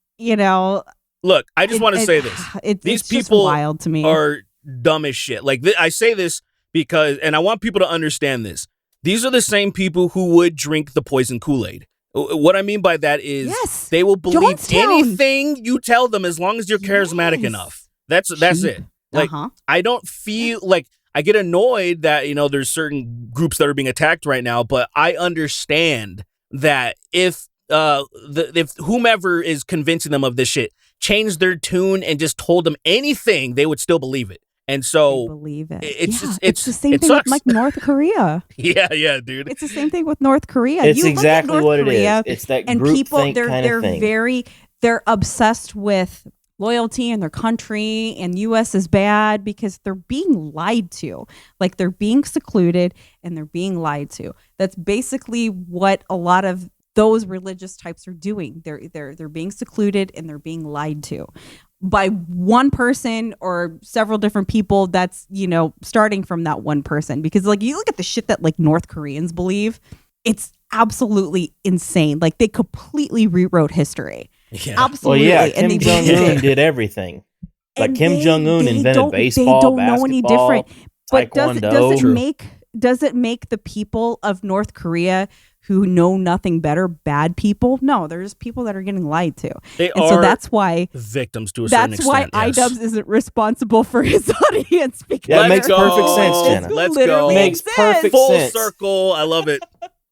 Look, I just want to say this. These people wild to me. are dumb as shit. Like, I say this because, and I want people to understand this. These are the same people who would drink the poison Kool-Aid. What I mean by that is they will believe anything you tell them as long as you're charismatic enough. That's it. Like, I don't feel like I get annoyed that, there's certain groups that are being attacked right now, but I understand that if whomever is convincing them of this shit changed their tune and just told them anything, they would still believe it. And so believe it. It's the same thing with like North Korea. yeah, dude. It's the same thing with North Korea. It's exactly what Korea, it is. It's that and group people think kind of thing. They're obsessed with loyalty and their country, and US is bad because they're being lied to. Like they're being secluded and they're being lied to. That's basically what a lot of those religious types are doing. They're being secluded and they're being lied to by one person or several different people. That's, starting from that one person, because like you look at the shit that like North Koreans believe, it's absolutely insane. Like they completely rewrote history. Yeah. Absolutely. Well, yeah, Kim Jong-un did everything. Like Kim Jong-un invented baseball, they don't basketball, know any different. But taekwondo. Does it make the people of North Korea who know nothing better bad people? No, they're just people that are getting lied to. So that's why victims to a certain extent. That's why iDubbbz isn't responsible for his audience. Because that makes perfect sense, Jenna. Let's go. Makes perfect Full sense. circle. I love it.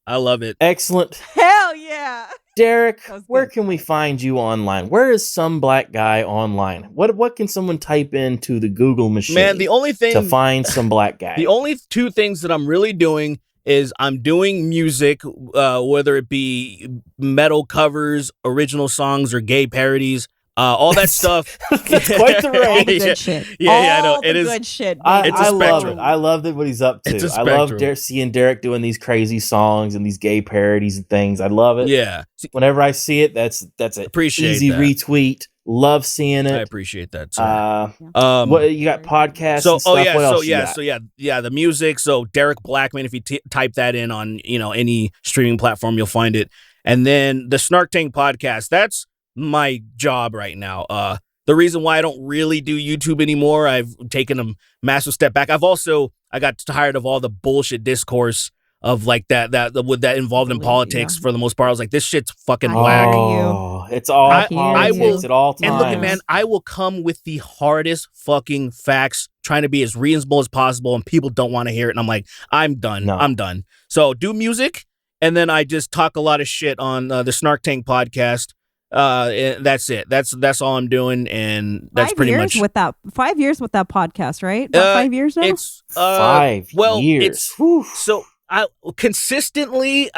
I love it. Excellent. Hell yeah. Derek, where can we find you online? Where is Some Black Guy online? What can someone type into the Google machine? Man, the only thing to find Some Black Guy. The only two things that I'm really doing is I'm doing music, whether it be metal covers, original songs, or gay parodies. All that stuff. That's quite the range. All the good shit. I know. It is good shit. I love it. I love what he's up to. It's a I love seeing Derek doing these crazy songs and these gay parodies and things. I love it. Yeah. Whenever I see it, that's an easy retweet. Love seeing it. I appreciate that. What you got podcasts? So and stuff? What else the music. So Derek Blackman, if you type that in on any streaming platform, you'll find it. And then the Snark Tank podcast. That's my job right now. The reason why I don't really do YouTube anymore, I've taken a massive step back. I got tired of all the bullshit discourse of like that involved in politics for the most part. I was like, this shit's fucking whack. It's all politics at all times. And look, man, I will come with the hardest fucking facts, trying to be as reasonable as possible, and people don't want to hear it. And I'm like, I'm done. No. I'm done. So do music, and then I just talk a lot of shit on the Snark Tank podcast. That's it. That's all I'm doing, and that's pretty much 5 years with that podcast, right? About 5 years now. It's 5 years. So I consistently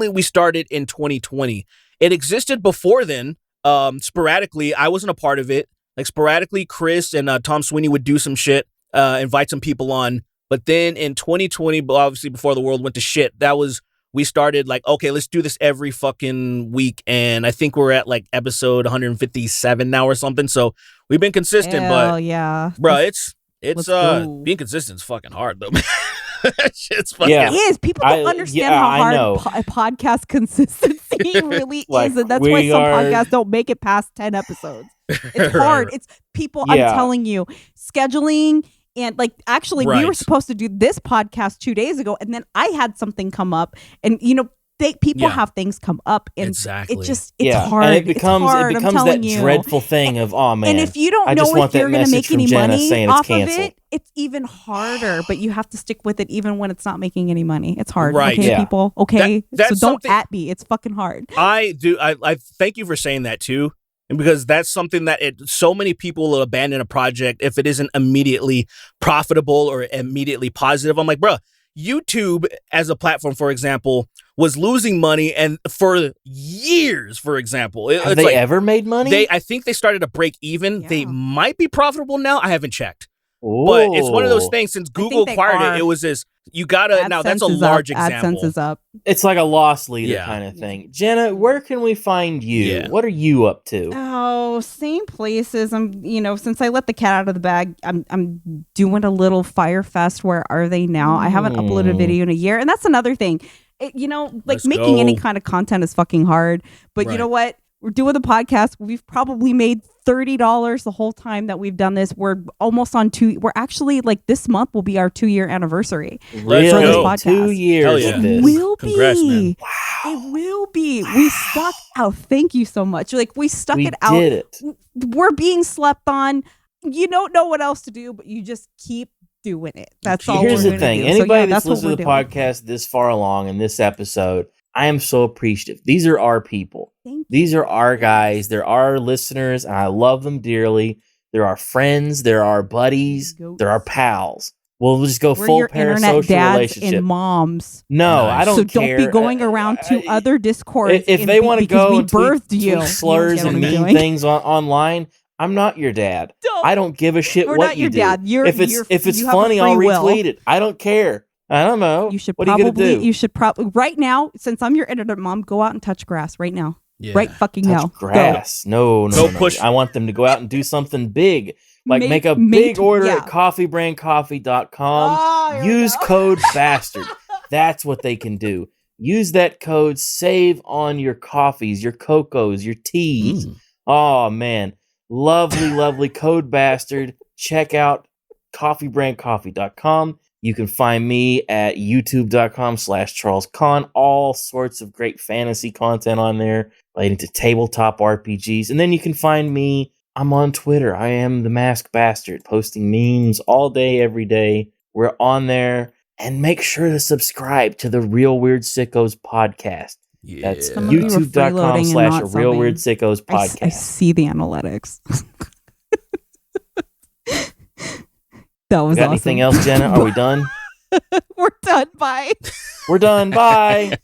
we started in 2020. It existed before then. Sporadically, I wasn't a part of it. Like sporadically, Chris and Tom Sweeney would do some shit, invite some people on. But then in 2020, obviously before the world went to shit, we started like, okay, let's do this every fucking week. And I think we're at like episode 157 now or something. So we've been consistent, but yeah, bro, it's being consistent is fucking hard though. Shit's fucking It is. People don't understand how hard podcast consistency really is. And that's why some podcasts don't make it past 10 episodes. It's hard. It's people, I'm telling you, scheduling And like, actually, we were supposed to do this podcast 2 days ago, and then I had something come up, and people have things come up, and it's hard. And it becomes that you. dreadful thing of, oh man. And if you don't know if you're going to make any money off of it, it's even harder. But you have to stick with it even when it's not making any money. It's hard, okay, people. Okay, so don't at me. It's fucking hard. I thank you for saying that too. And because that's something that so many people will abandon a project if it isn't immediately profitable or immediately positive. I'm like, bro, YouTube as a platform, for example, was losing money, and for years, for example. Have they ever made money? I think they started to break even. Yeah. They might be profitable now. I haven't checked. Ooh. But it's one of those things, since Google acquired it was this, you gotta, AdSense now that's a large example. AdSense is up. It's like a loss leader kind of thing. Jenna, where can we find you? Yeah. What are you up to? Oh, same places. I'm, since I let the cat out of the bag, I'm doing a little Fyre Fest. Where are they now? I haven't uploaded a video in a year. And that's another thing. Making any kind of content is fucking hard. But you know what? We're doing the podcast. We've probably made $30 the whole time that we've done this. We're almost on we're actually, like, this month will be our 2-year anniversary. Really? For this podcast. 2 years. Yeah. Of this. It will be. Congrats, man. Wow. It will be. We stuck out. Thank you so much. Like, we stuck it out. We did it. We're being slept on. You don't know what else to do, but you just keep doing it. That's all. Here's the thing. Anybody that's listened to the doing. podcast this far along in this episode, I am so appreciative. These are our people. These are our guys. They're our listeners, and I love them dearly. They're our friends. They're our buddies. They're our pals. We'll just go full parasocial relationship. And moms. No, I don't care. So don't be going around to other discourse. If they want to go and tweet you slurs and mean things online, I'm not your dad. I don't give a shit what you do. Dad. If it's funny, I'll retweet it. I don't care. I don't know. What are you gonna do? You should probably right now, since I'm your internet mom, go out and touch grass right now. Yeah. Right fucking now. Grass. No. Push. I want them to go out and do something big. Like make a big order at coffeebrandcoffee.com. Use code BASTARD. That's what they can do. Use that code. Save on your coffees, your cocos, your teas. Oh man. Lovely code BASTARD. Check out coffeebrandcoffee.com. You can find me at youtube.com/CharlesCon. All sorts of great fantasy content on there relating to tabletop RPGs. And then you can find me, I'm on Twitter. I am the Masked Bastard, posting memes all day, every day. We're on there. And make sure to subscribe to the Real Weird Sickos podcast. Yeah. That's youtube.com/Real Weird Sickos podcast. I see the analytics. That was awesome. Anything else, Jenna? Are we done? We're done. Bye. We're done. Bye.